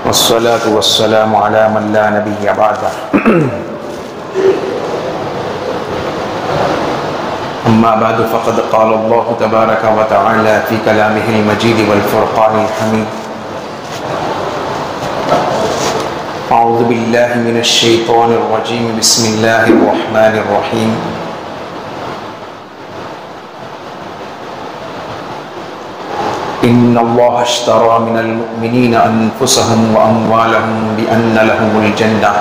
والصلاة والسلام على من لا نبي بعده أما بعد فقد قال الله تبارك وتعالى في كلامه المجيد والفرقان الحميد أعوذ بالله من الشيطان الرجيم بسم الله الرحمن الرحيم إن الله اشترى من المؤمنين أنفسهم وأموالهم بأن لهم الجنة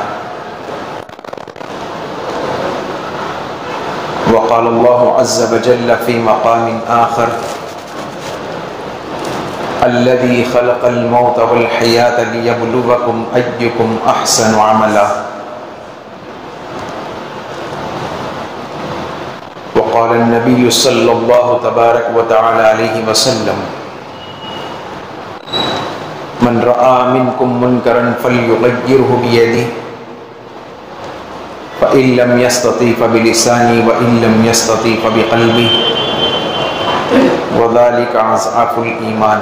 وقال الله عز وجل في مقام آخر الذي خلق الموت والحياة ليبلوكم أيكم أحسن عملا وقال النبي صلى الله تبارك وتعالى عليه وسلم من رأى منكم منكرا فليغيره بيده فإن لم يستطع فبلسانه وإن لم يستطع فبقلبه وذلك أضعف الإيمان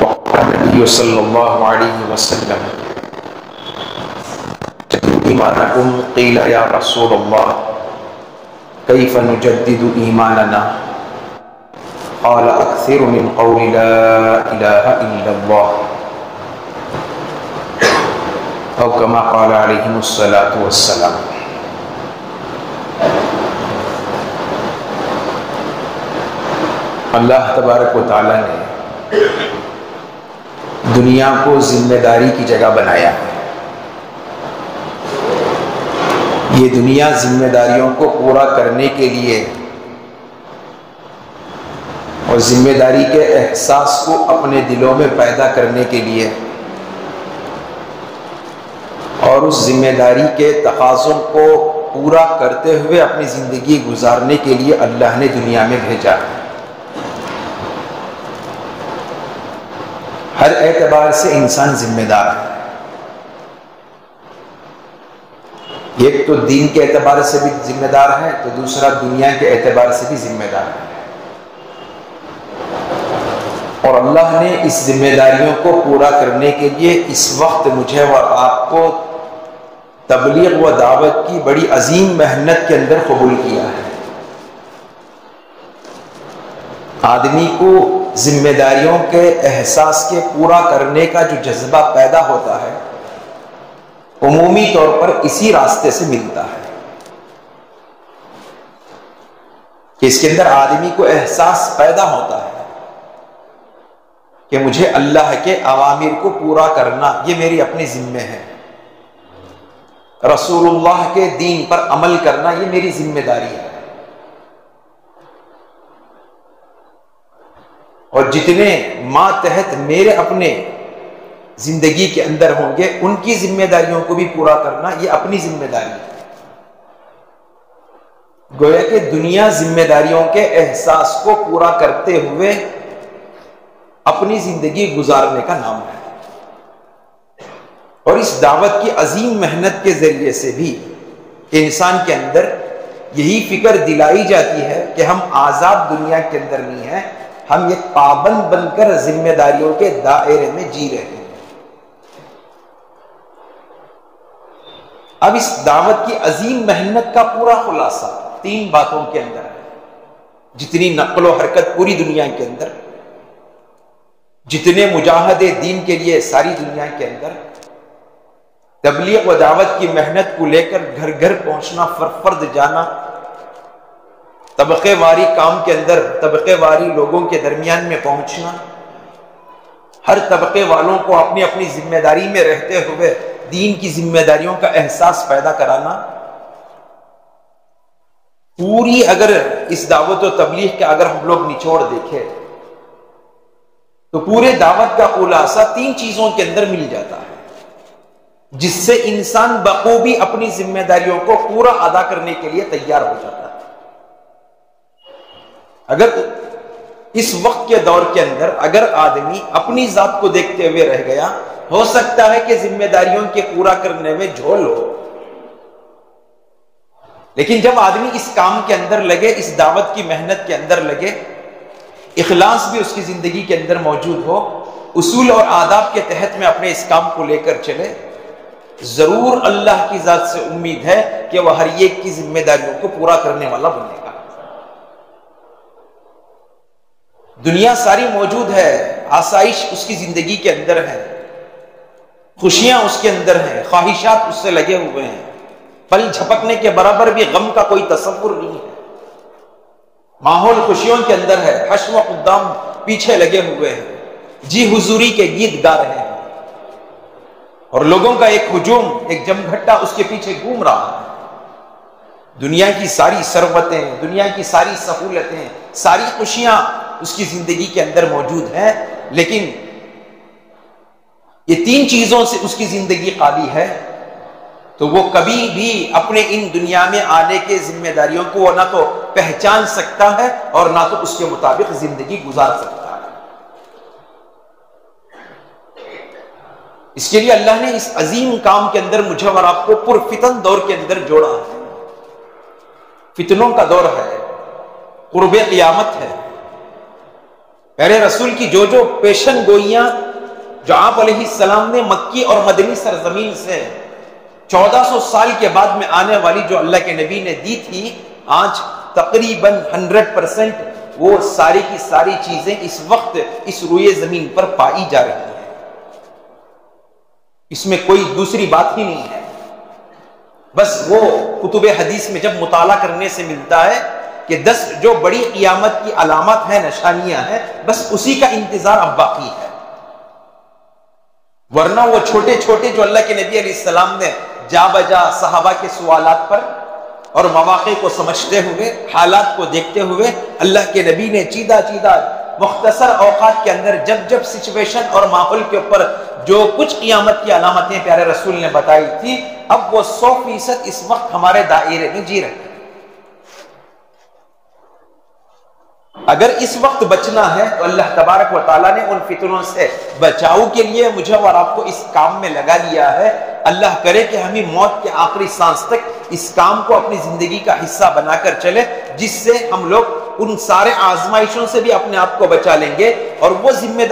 وقال النبي صلى الله عليه وسلم إيمانكم قيل يا رسول الله كيف نجدد إيماننا قال أكثر من قول لا إله إلا الله أو كما قال عليهم الصلاة والسلام. اللہ تبارک و تعالیٰ نے دنیا کو ذمہ داری کی جگہ بنایا ہے. یہ دنیا ذمہ داریوں کو پورا کرنے کے لیے اور ذمہ داری کے احساس کو اپنے دلوں میں پیدا کرنے کے لیے اور اس ذمہ داری کے تقاضوں کو پورا کرتے ہوئے اپنی زندگی گزارنے کے لیے اللہ نے دنیا میں بھیجا ہے. ہر اعتبار سے انسان ذمہ دار ہے. ایک تو دین کے اعتبار سے بھی ذمہ دار ہے تو دوسرا دنیا کے اعتبار سے بھی ذمہ دار ہے. اور اللہ نے اس ذمہ داریوں کو پورا کرنے کے لیے اس وقت مجھے اور آپ کو تبلیغ و دعوت کی بڑی عظیم محنت کے اندر قبول کیا ہے. آدمی کو ذمہ داریوں کے احساس کے پورا کرنے کا جو جذبہ پیدا ہوتا ہے عمومی طور پر اسی راستے سے ملتا ہے کہ اس کے اندر آدمی کو احساس پیدا ہوتا ہے کہ مجھے اللہ کے اوامر کو پورا کرنا یہ میری اپنی ذمہ ہے. رسول اللہ کے دین پر عمل کرنا یہ میری ذمہ داری ہے. اور جتنے ماتحت میرے اپنے زندگی کے اندر ہوں گے ان کی ذمہ داریوں کو بھی پورا کرنا یہ اپنی ذمہ داری ہے. گویا کہ دنیا ذمہ داریوں کے احساس کو پورا کرتے ہوئے اپنی زندگی گزارنے کا نام ہے. اور اس دعوت کی عظیم محنت کے ذریعے سے بھی انسان کے اندر یہی فکر دلائی جاتی ہے کہ ہم آزاد دنیا کے اندر نہیں ہیں, ہم ایک پابند بن کر ذمہ داریوں کے دائرے میں جی رہے ہیں. اب اس دعوت کی عظیم محنت کا پورا خلاصہ 3 باتوں کے اندر ہے. جتنی نقل و حرکت پوری دنیا کے اندر, جتنے مجاہدے دین کے لیے ساری دنیا کے اندر, تبلیغ و دعوت کی محنت کو لے کر گھر گھر پہنچنا, فرد جانا, طبقے واری کام کے اندر طبقے واری لوگوں کے درمیان میں پہنچنا, ہر طبقے والوں کو اپنی اپنی ذمہ داری میں رہتے ہوئے دین کی ذمہ داریوں کا احساس پیدا کرانا. پوری اگر اس دعوت و تبلیغ کا اگر ہم لوگ نچوڑ دیکھیں تو پورے دعوت کا خلاصہ 3 چیزوں کے اندر مل جاتا ہے جس سے انسان بخوبی اپنی ذمہ داریوں کو پورا ادا کرنے کے لیے تیار ہو جاتا ہے. اگر اس وقت کے دور کے اندر اگر آدمی اپنی ذات کو دیکھتے ہوئے رہ گیا, ہو سکتا ہے کہ ذمہ داریوں کے پورا کرنے میں جھول ہو, لیکن جب آدمی اس کام کے اندر لگے, اس دعوت کی محنت کے اندر لگے, اخلاص بھی اس کی زندگی کے اندر موجود ہو، اصول اور آداب کے تحت میں اپنے اس کام کو لے کر چلے، ضرور اللہ کی ذات سے امید ہے کہ وہ ہر ایک کی ذمہ داریوں کو پورا کرنے والا بنے گا۔ دنیا ساری موجود ہے، آسائش اس کی زندگی کے اندر ہے، خوشیاں اس کے اندر ہیں، خواہشات اس سے لگے ہوئے ہیں، پل جھپکنے کے برابر بھی غم کا کوئی تصور نہیں ہے، ماحول خوشیوں کے اندر ہے، حشم و قدام پیچھے لگے ہوئے ہیں، جی حضوری کے گیت گا رہے ہیں، اور لوگوں کا ایک ہجوم، ایک جمگھٹا اس کے پیچھے گھوم رہا ہے۔ دنیا کی ساری ثروتیں، دنیا کی ساری سہولتیں، ساری خوشیاں اس کی زندگی کے اندر موجود ہیں، لیکن یہ تین چیزوں سے اس کی زندگی خالی ہے، تو وہ کبھی بھی اپنے ان دنیا میں آنے کے ذمہ داریوں کو وہ نہ تو پہچان سکتا ہے اور نہ تو اس کے مطابق زندگی گزار سکتا ہے۔ اس کے لیے اللہ نے اس عظیم کام کے اندر مجھے اور آپ کو پرفتن دور کے اندر جوڑا ہے۔ فتنوں کا دور ہے، قرب قیامت ہے، پیارے رسول کی جو جو پیشن گوئیاں جو آپ علیہ السلام نے مکی اور مدنی سرزمین سے 1400 سال کے بعد میں آنے والی جو اللہ کے نبی نے دی تھی، آج تقریباً 100% وہ ساری کی ساری چیزیں اس وقت اس روئے زمین پر پائی جا رہی ہیں۔ اس میں کوئی دوسری بات ہی نہیں ہے، بس وہ کتب حدیث میں جب مطالعہ کرنے سے ملتا ہے کہ 10 جو بڑی قیامت کی علامات ہیں، نشانیاں ہیں، بس اسی کا انتظار اب باقی ہے، ورنہ وہ چھوٹے چھوٹے جو اللہ کے نبی علیہ السلام نے جا بجا صحابہ کے سوالات پر اور مواقع کو سمجھتے ہوئے، حالات کو دیکھتے ہوئے، اللہ کے نبی نے چیدہ چیدہ مختصر اوقات کے اندر جب جب سچویشن اور ماحول کے اوپر جو کچھ قیامت کی علامتیں پیارے رسول نے بتائی تھی، اب وہ 100% اس وقت ہمارے دائرے میں جی رہے ہیں۔ اگر اس وقت بچنا ہے تو اللہ تبارک و تعالیٰ نے ان فتنوں سے بچاؤ کے لیے مجھے اور آپ کو اس کام میں لگا لیا ہے۔ اللہ کرے کہ ہمیں موت کے آخری سانس تک اس کام کو اپنی زندگی کا حصہ بنا کر چلے، جس سے ہم لوگ ان سارے آزمائشوں سے بھی اپنے آپ کو بچا لیں گے، اور وہ ذمہ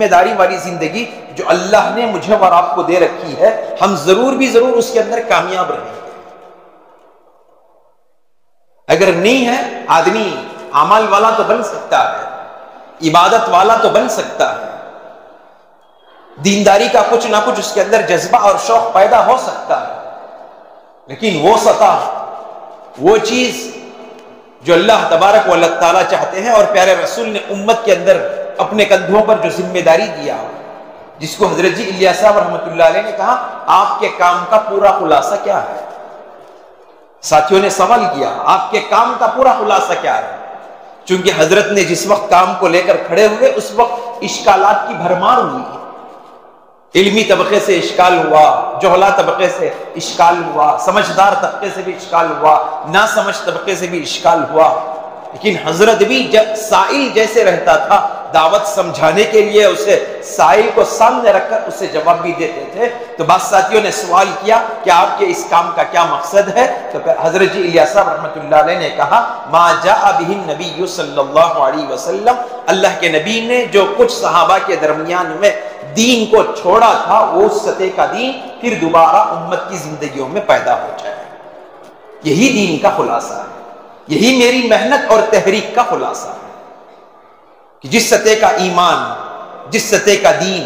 داری والی زندگی جو اللہ نے مجھے اور آپ کو دے رکھی ہے، ہم ضرور بھی ضرور اس کے اندر کامیاب رہیں گے۔ اگر نہیں ہے، آدمی عمل والا تو بن سکتا ہے، عبادت والا تو بن سکتا ہے، دینداری کا کچھ نہ کچھ اس کے اندر جذبہ اور شوق پیدا ہو سکتا ہے، لیکن وہ سطح، وہ چیز جو اللہ تبارک و تعالیٰ چاہتے ہیں اور پیارے رسول نے امت کے اندر اپنے کندھوں پر جو ذمہ داری دیا، جس کو حضرت جی الیاس صاحب رحمۃ اللہ علیہ نے کہا آپ کے کام کا پورا خلاصہ کیا ہے؟ ساتھیوں نے سوال کیا آپ کے کام کا پورا خلاصہ کیا ہے؟ چونکہ حضرت نے جس وقت کام کو لے کر کھڑے ہوئے اس وقت اشکالات کی بھرمار ہوئی، علمی طبقے سے اشکال ہوا، جہلا طبقے سے اشکال ہوا، سمجھدار طبقے سے بھی اشکال ہوا، نہ سمجھ طبقے سے بھی اشکال ہوا، لیکن حضرت بھی جب سائل جیسے رہتا تھا، دعوت سمجھانے کے لیے اسے سائل کو سامنے رکھ کر اسے جواب بھی دیتے تھے۔ تو بعض ساتھیوں نے سوال کیا کہ آپ کے اس کام کا کیا مقصد ہے؟ تو پھر حضرت جی الیاس صاحب رحمۃ اللہ علیہ نے کہا ما جاء بہ النبی صلی اللہ علیہ وسلم، اللہ کے نبی نے جو کچھ صحابہ کے درمیان میں دین کو چھوڑا تھا، وہ اس سطح کا دین پھر دوبارہ امت کی زندگیوں میں پیدا ہو جائے، یہی دین کا خلاصہ ہے، یہی میری محنت اور تحریک کا خلاصہ ہے کہ جس سطح کا ایمان، جس سطح کا دین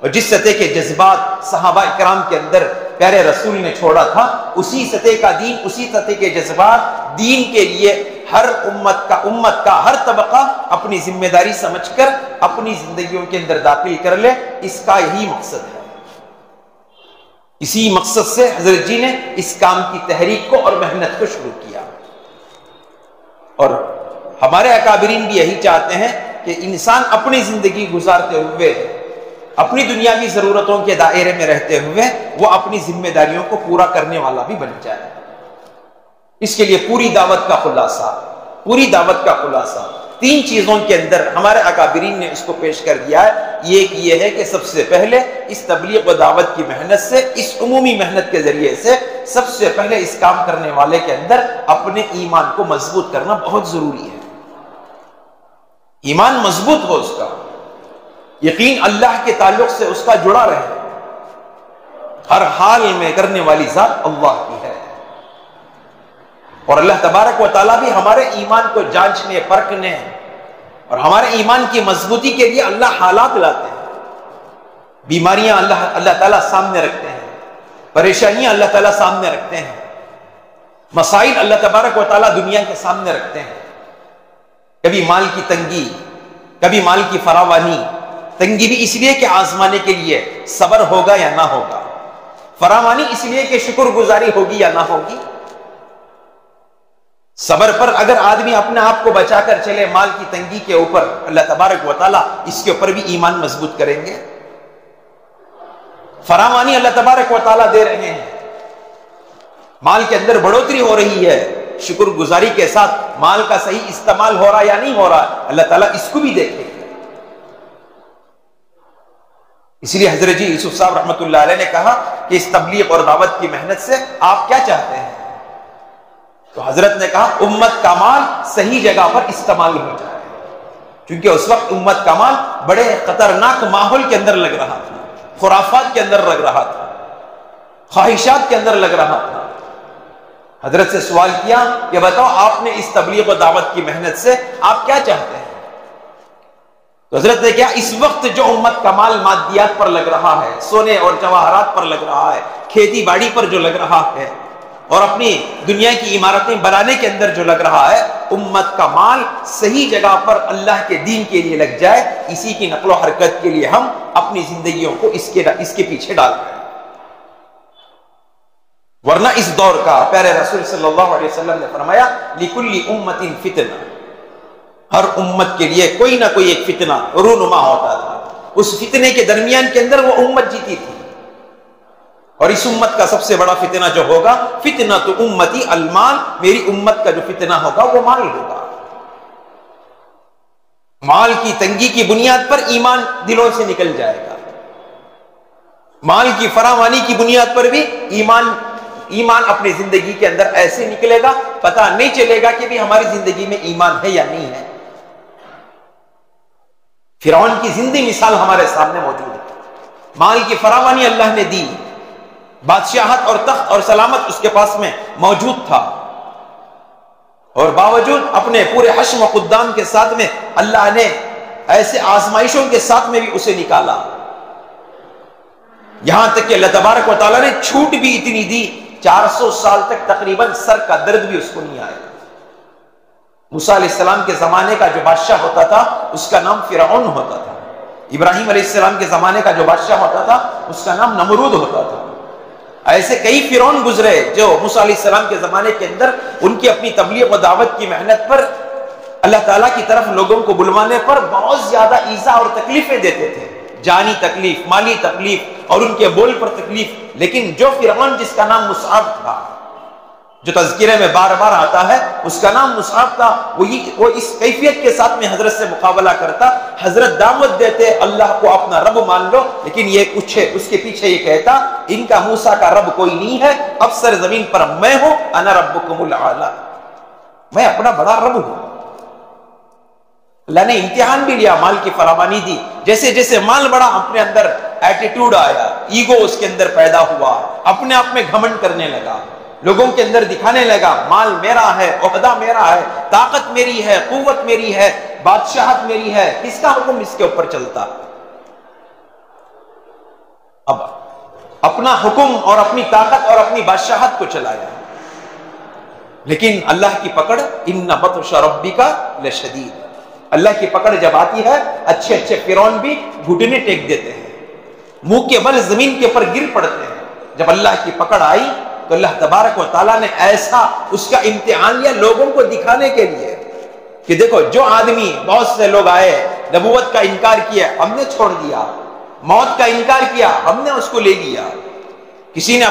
اور جس سطح کے جذبات صحابہ اکرام کے اندر پیارے رسول نے چھوڑا تھا، اسی سطح کا دین، اسی سطح کے جذبات دین کے لیے ہر امت کا ہر طبقہ اپنی ذمہ داری سمجھ کر اپنی زندگیوں کے اندر داخل کر لے، اس کا یہی مقصد ہے۔ اسی مقصد سے حضرت جی نے اس کام کی تحریک کو اور محنت کو شروع کیا، اور ہمارے اکابرین بھی یہی چاہتے ہیں کہ انسان اپنی زندگی گزارتے ہوئے، اپنی دنیاوی ضرورتوں کے دائرے میں رہتے ہوئے، وہ اپنی ذمہ داریوں کو پورا کرنے والا بھی بن جائے۔ اس کے لیے پوری دعوت کا خلاصہ 3 چیزوں کے اندر ہمارے اکابرین نے اس کو پیش کر دیا ہے۔ ایک یہ ہے کہ سب سے پہلے اس تبلیغ و دعوت کی محنت سے، اس عمومی محنت کے ذریعے سے سب سے پہلے اس کام کرنے والے کے اندر اپنے ایمان کو مضبوط کرنا بہت ضروری ہے۔ ایمان مضبوط ہو اس کا، یقین اللہ کے تعلق سے اس کا جڑا رہے، ہر حال میں کرنے والی ذات اللہ کی ہے۔ اور اللہ تبارک و تعالیٰ بھی ہمارے ایمان کو جانچنے پرکھنے اور ہمارے ایمان کی مضبوطی کے لیے اللہ حالات لاتے ہیں، بیماریاں اللہ تعالیٰ سامنے رکھتے ہیں، پریشانیاں اللہ تعالیٰ سامنے رکھتے ہیں، مسائل اللہ تبارک و تعالیٰ دنیا کے سامنے رکھتے ہیں، کبھی مال کی تنگی، کبھی مال کی فراوانی، تنگی بھی اس لیے کہ آزمانے کے لیے صبر ہوگا یا نہ ہوگا، فراوانی اس لیے کہ شکر گزاری ہوگی یا نہ ہوگی۔ صبر پر اگر آدمی اپنے آپ کو بچا کر چلے مال کی تنگی کے اوپر، اللہ تبارک و تعالیٰ اس کے اوپر بھی ایمان مضبوط کریں گے۔ فراوانی اللہ تبارک و تعالیٰ دے رہے ہیں، مال کے اندر بڑھوتری ہو رہی ہے، شکر گزاری کے ساتھ مال کا صحیح استعمال ہو رہا یا نہیں ہو رہا، اللہ تعالیٰ اس کو بھی دیکھے گا۔ اس لیے حضرت جی یوسف صاحب رحمۃ اللہ علیہ نے کہا کہ اس تبلیغ اور دعوت کی محنت سے آپ کیا چاہتے ہیں؟ تو حضرت نے کہا امت کا مال صحیح جگہ پر استعمال ہو جائے، کیونکہ اس وقت امت کا مال بڑے خطرناک ماحول کے اندر لگ رہا تھا، خرافات کے اندر لگ رہا تھا، خواہشات کے اندر لگ رہا تھا۔ حضرت سے سوال کیا کہ بتاؤ آپ نے اس تبلیغ و دعوت کی محنت سے آپ کیا چاہتے ہیں؟ تو حضرت نے کیا اس وقت جو امت کا مال مادیات پر لگ رہا ہے، سونے اور جواہرات پر لگ رہا ہے، کھیتی باڑی پر جو لگ رہا ہے اور اپنی دنیا کی عمارتیں بنانے کے اندر جو لگ رہا ہے، امت کا مال صحیح جگہ پر اللہ کے دین کے لیے لگ جائے، اسی کی نقل و حرکت کے لیے ہم اپنی زندگیوں کو اس کے پیچھے ڈال رہے ہیں۔ ورنہ اس دور کا پیارے رسول صلی اللہ علیہ وسلم نے فرمایا لِكُلِّ أُمَّةٍ فِتْنَةٌ، ہر امت کے لیے کوئی نہ کوئی ایک فتنہ رونما ہوتا تھا، اس فتنے کے درمیان کے اندر وہ امت جیتی تھی۔ اور اس امت کا سب سے بڑا فتنہ جو ہوگا، فتنۃ امتی المال، میری امت کا جو فتنہ ہوگا وہ مال ہوگا۔ مال کی تنگی کی بنیاد پر ایمان دلوں سے نکل جائے گا، مال کی فراوانی کی بنیاد پر بھی ایمان اپنی زندگی کے اندر ایسے نکلے گا، پتہ نہیں چلے گا کہ بھی ہماری زندگی میں ایمان ہے یا نہیں ہے۔ فرعون کی زندہ مثال ہمارے سامنے موجود ہے، مال کی فراوانی اللہ نے دی، بادشاہت اور تخت اور سلامت اس کے پاس میں موجود تھا، اور باوجود اپنے پورے حشم و قدام کے ساتھ میں اللہ نے ایسے آزمائشوں کے ساتھ میں بھی اسے نکالا، یہاں تک کہ اللہ تبارک و تعالیٰ نے چھوٹ بھی اتنی دی، 400 سال تک تقریباً سر کا درد بھی اس کو نہیں آیا۔ موسیٰ علیہ السلام کے زمانے کا جو بادشاہ ہوتا تھا اس کا نام فرعون ہوتا تھا، ابراہیم علیہ السلام کے زمانے کا جو بادشاہ ہوتا تھا اس کا نام نمرود ہوتا تھا۔ ایسے کئی فرعون گزرے جو موسیٰ علیہ السلام کے زمانے کے اندر ان کی اپنی تبلیغ و دعوت کی محنت پر، اللہ تعالیٰ کی طرف لوگوں کو بلوانے پر بہت زیادہ ایذا اور تکلیفیں دیتے تھے، جانی تکلیف، مالی تکلیف اور ان کے بول پر تکلیف۔ لیکن جو فرعون جس کا نام مصعب تھا، جو تذکرے میں بار بار آتا ہے، اس کا نام مصعب تھا، وہ اس کیفیت کے ساتھ میں حضرت سے مقابلہ کرتا، حضرت دعوت دیتے اللہ کو اپنا رب مان لو، لیکن یہ کچھ اس کے پیچھے یہ کہتا ان کا موسیٰ کا رب کوئی نہیں ہے، افسر زمین پر میں ہوں، انا ربکم الاعلی، میں اپنا بڑا رب ہوں۔ اللہ نے امتحان بھی لیا، مال کی فراوانی دی، جیسے جیسے مال بڑا اپنے اندر ایٹیٹیوڈ آیا، ایگو اس کے اندر پیدا ہوا، اپنے آپ میں گھمنڈ کرنے لگا، لوگوں کے اندر دکھانے لگا مال میرا ہے، عہدہ میرا ہے، طاقت میری ہے، قوت میری ہے، بادشاہت میری ہے، کس کا حکم اس کے اوپر چلتا؟ اب اپنا حکم اور اپنی طاقت اور اپنی بادشاہت کو چلایا، لیکن اللہ کی پکڑ ان بطش ربک لشدید، اللہ کی پکڑ جب آتی ہے اچھے اچھے فرعون بھی گھٹنے ٹیک دیتے ہیں، منہ کے بل زمین کے اوپر گر پڑتے ہیں۔ جب اللہ کی پکڑ آئی تو اللہ تبارک و تعالیٰ نے ایسا اس کا امتحان لیا لوگوں کو دکھانے کے لیے کہ دیکھو جو آدمی، بہت سے لوگ آئے نبوت کا انکار کیا ہم نے چھوڑ دیا، موت کا انکار کیا ہم نے اس کو لے لیا، کسی نے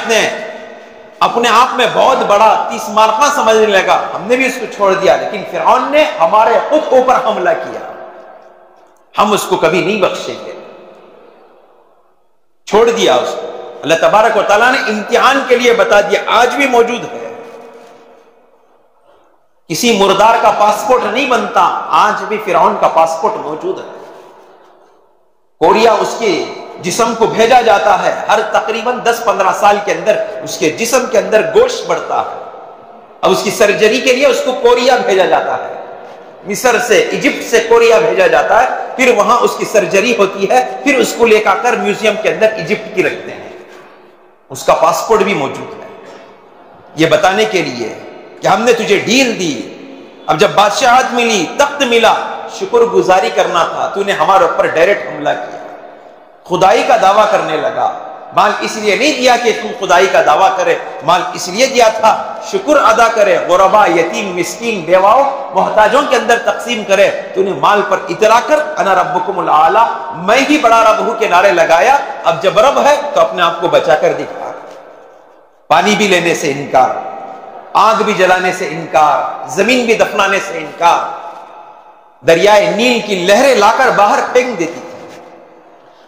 اپنے آپ میں بہت بڑا 30 مارکہ سمجھنے لگا ہم نے بھی اس کو چھوڑ دیا، لیکن فرعون نے ہمارے خود اوپر حملہ کیا، ہم اس کو کبھی نہیں بخشیں گے، چھوڑ دیا اس کو۔ اللہ تبارک و تعالیٰ نے امتحان کے لیے بتا دیا، آج بھی موجود ہے کسی مردار کا پاسپورٹ نہیں بنتا، آج بھی فرعون کا پاسپورٹ موجود ہے۔ کوریا اس کے جسم کو بھیجا جاتا ہے، ہر تقریباً 10-15 سال کے اندر اس کے جسم کے اندر گوشت بڑھتا ہے۔ اب اس کی سرجری کے لیے اس کو کوریا بھیجا جاتا ہے، مصر سے، ایجپٹ سے کوریا بھیجا جاتا ہے، پھر وہاں اس کی سرجری ہوتی ہے، پھر اس کو لے کر میوزیم کے اندر ایجپٹ کی رکھتے ہیں۔ اس کا پاسپورٹ بھی موجود ہے، یہ بتانے کے لیے کہ ہم نے تجھے ڈیل دی، اب جب بادشاہت ملی، تخت ملا، شکر گزاری کرنا تھا، تو نے ہمارے اوپر ڈائریکٹ حملہ کیا، خدائی کا دعویٰ کرنے لگا۔ مال اس لیے نہیں دیا کہ تم خدائی کا دعویٰ کرے، مال اس لیے دیا تھا شکر ادا کرے، غربا، یتیم، مسکین، بیواؤں، محتاجوں کے اندر تقسیم کرے۔ تو نے مال پر اترا کر انا ربکم الاعلی، میں ہی بڑا رب ہوں کے نعرے لگایا۔ اب جب رب ہے تو اپنے آپ کو بچا کر دکھا۔ پانی بھی لینے سے انکار، آگ بھی جلانے سے انکار، زمین بھی دفنانے سے انکار، دریائے نیل کی لہریں لا کر باہر پھینک دیتی تھی،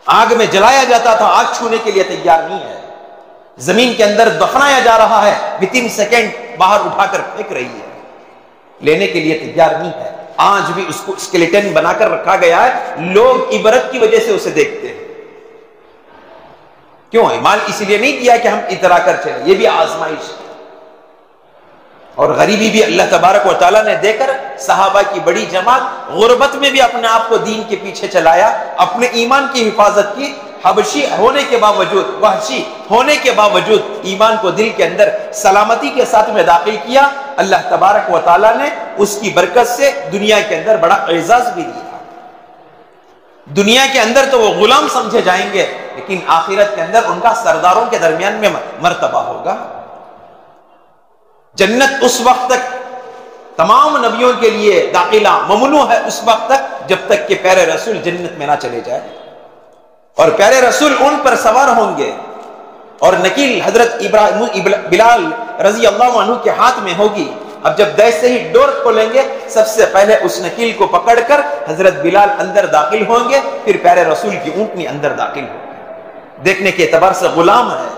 آگ میں جلایا جاتا تھا، آگ چھونے کے لیے تیار نہیں ہے، زمین کے اندر دفنایا جا رہا ہے، within سیکنڈ باہر اٹھا کر پھینک رہی ہے، لینے کے لیے تیار نہیں ہے۔ آج بھی اس کو اسکیلیٹن بنا کر رکھا گیا ہے، لوگ عبرت کی وجہ سے اسے دیکھتے ہیں۔ کیوں ہے؟ مال اس لیے نہیں دیا کہ ہم اترا کر چلے، یہ بھی آزمائش ہے۔ اور غریبی بھی اللہ تبارک و تعالیٰ نے دے کر صحابہ کی بڑی جماعت غربت میں بھی اپنے آپ کو دین کے پیچھے چلایا، اپنے ایمان کی حفاظت کی، حبشی ہونے کے باوجود، وحشی ہونے کے باوجود ایمان کو دل کے اندر سلامتی کے ساتھ میں داخل کیا۔ اللہ تبارک و تعالیٰ نے اس کی برکت سے دنیا کے اندر بڑا اعزاز بھی دیا۔ دنیا کے اندر تو وہ غلام سمجھے جائیں گے، لیکن آخرت کے اندر ان کا سرداروں کے درمیان میں مرتبہ ہوگا۔ جنت اس وقت تک تمام نبیوں کے لیے داخلہ ممنوع ہے، اس وقت تک جب تک کہ پیارے رسول جنت میں نہ چلے جائے، اور پیارے رسول ان پر سوار ہوں گے، اور نکیل حضرت بلال رضی اللہ عنہ کے ہاتھ میں ہوگی۔ اب جب جیسے ہی ڈور کھولیں گے، سب سے پہلے اس نکیل کو پکڑ کر حضرت بلال اندر داخل ہوں گے، پھر پیارے رسول کی اونٹنی اندر داخل ہوگی۔ دیکھنے کے اعتبار سے غلام ہے،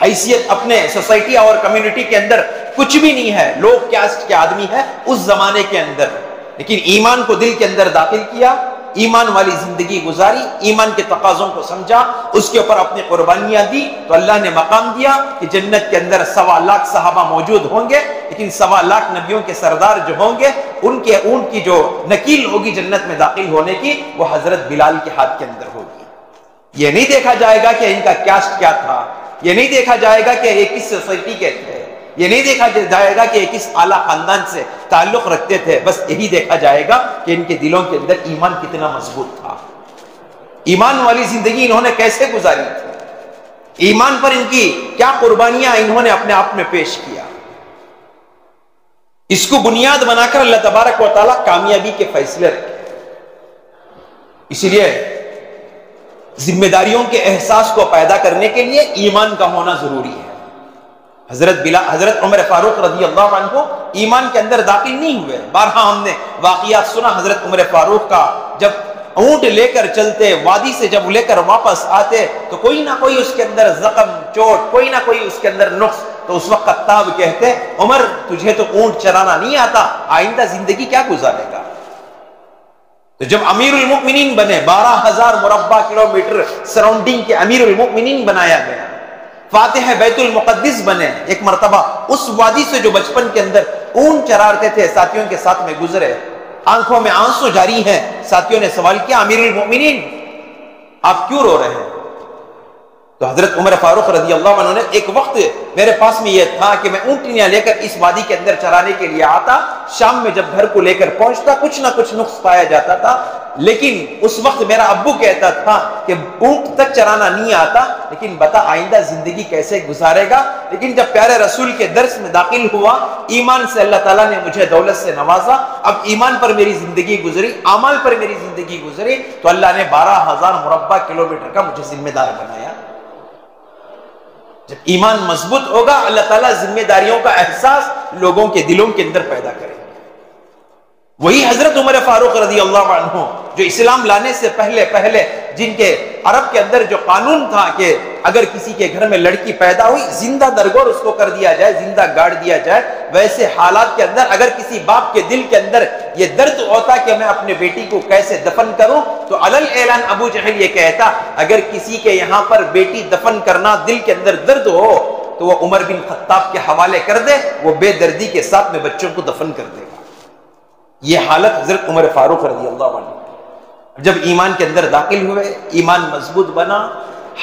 حیثیت اپنے سوسائٹی اور کمیونٹی کے اندر کچھ بھی نہیں ہے، لوگ کاسٹ کے آدمی ہے اس زمانے کے اندر، لیکن ایمان کو دل کے اندر داخل کیا، ایمان والی زندگی گزاری، ایمان کے تقاضوں کو سمجھا، اس کے اوپر اپنی قربانیاں دی، تو اللہ نے مقام دیا کہ جنت کے اندر 1.25 لاکھ صحابہ موجود ہوں گے، لیکن 1.25 لاکھ نبیوں کے سردار جو ہوں گے، ان کے اونٹ کی جو نکیل ہوگی جنت میں داخل ہونے کی، وہ حضرت بلال کے ہاتھ کے اندر ہوگی۔ یہ نہیں دیکھا جائے گا کہ ان کا کاسٹ کیا تھا، یہ نہیں دیکھا جائے گا کہ یہ کس سوسائٹی کے تھے، یہ نہیں دیکھا جائے گا کہ یہ کس اعلیٰ خاندان سے تعلق رکھتے تھے، بس یہی دیکھا جائے گا کہ ان کے دلوں کے اندر ایمان کتنا مضبوط تھا، ایمان والی زندگی انہوں نے کیسے گزاری تھی، ایمان پر ان کی کیا قربانیاں انہوں نے اپنے آپ میں پیش کیا۔ اس کو بنیاد بنا کر اللہ تبارک و تعالیٰ کامیابی کے فیصلے رکھے۔ اسی لیے ذمہ داریوں کے احساس کو پیدا کرنے کے لیے ایمان کا ہونا ضروری ہے۔ حضرت عمر فاروق رضی اللہ عنہ ایمان کے اندر داخل نہیں ہوئے۔ بارہا ہم نے واقعات سنا حضرت عمر فاروق کا، جب اونٹ لے کر چلتے، وادی سے جب لے کر واپس آتے تو کوئی نہ کوئی اس کے اندر زخم، چوٹ، کوئی نہ کوئی اس کے اندر نقص، تو اس وقت خطاب کہتے عمر تجھے تو اونٹ چرانا نہیں آتا، آئندہ زندگی کیا گزارے گا؟ تو جب امیر المؤمنین بنے، 12,000 مربع کلومیٹر سراؤنڈنگ کے امیر المؤمنین بنایا گیا، فاتح بیت المقدس بنے، ایک مرتبہ اس وادی سے جو بچپن کے اندر اونٹ چراتے تھے ساتھیوں کے ساتھ میں گزرے، آنکھوں میں آنسو جاری ہیں، ساتھیوں نے سوال کیا امیر المؤمنین آپ کیوں رو رہے ہیں؟ تو حضرت عمر فاروق رضی اللہ عنہ نے، ایک وقت میرے پاس میں یہ تھا کہ میں اونٹنیاں لے کر اس وادی کے اندر چرانے کے لیے آتا، شام میں جب گھر کو لے کر پہنچتا کچھ نہ کچھ نقص پایا جاتا تھا، لیکن اس وقت میرا ابو کہتا تھا کہ اونٹ تک چرانا نہیں آتا، لیکن بتا آئندہ زندگی کیسے گزارے گا؟ لیکن جب پیارے رسول کے درس میں داخل ہوا، ایمان سے اللہ تعالیٰ نے مجھے دولت سے نوازا، اب ایمان پر میری زندگی گزری، اعمال پر میری زندگی گزری، تو اللہ نے 12,000 مربع کلومیٹر کا مجھے ذمہ دار بنایا۔ جب ایمان مضبوط ہوگا، اللہ تعالیٰ ذمہ داریوں کا احساس لوگوں کے دلوں کے اندر پیدا کرے گا۔ وہی حضرت عمر فاروق رضی اللہ عنہ جو اسلام لانے سے پہلے جن کے عرب کے اندر جو قانون تھا کہ اگر کسی کے گھر میں لڑکی پیدا ہوئی زندہ درگور اس کو کر دیا جائے، زندہ گاڑ دیا جائے، ویسے حالات کے اندر اگر کسی باپ کے دل کے اندر یہ درد ہوتا کہ میں اپنے بیٹی کو کیسے دفن کروں، تو علل اعلان ابو جہل یہ کہتا اگر کسی کے یہاں پر بیٹی دفن کرنا دل کے اندر درد ہو تو وہ عمر بن خطاب کے حوالے کر دے، وہ بے دردی کے ساتھ میں بچوں کو دفن کر دے گا۔ یہ حالت حضرت عمر فاروق رضی اللہ عنہ جب ایمان کے اندر داخل ہوئے، ایمان مضبوط بنا،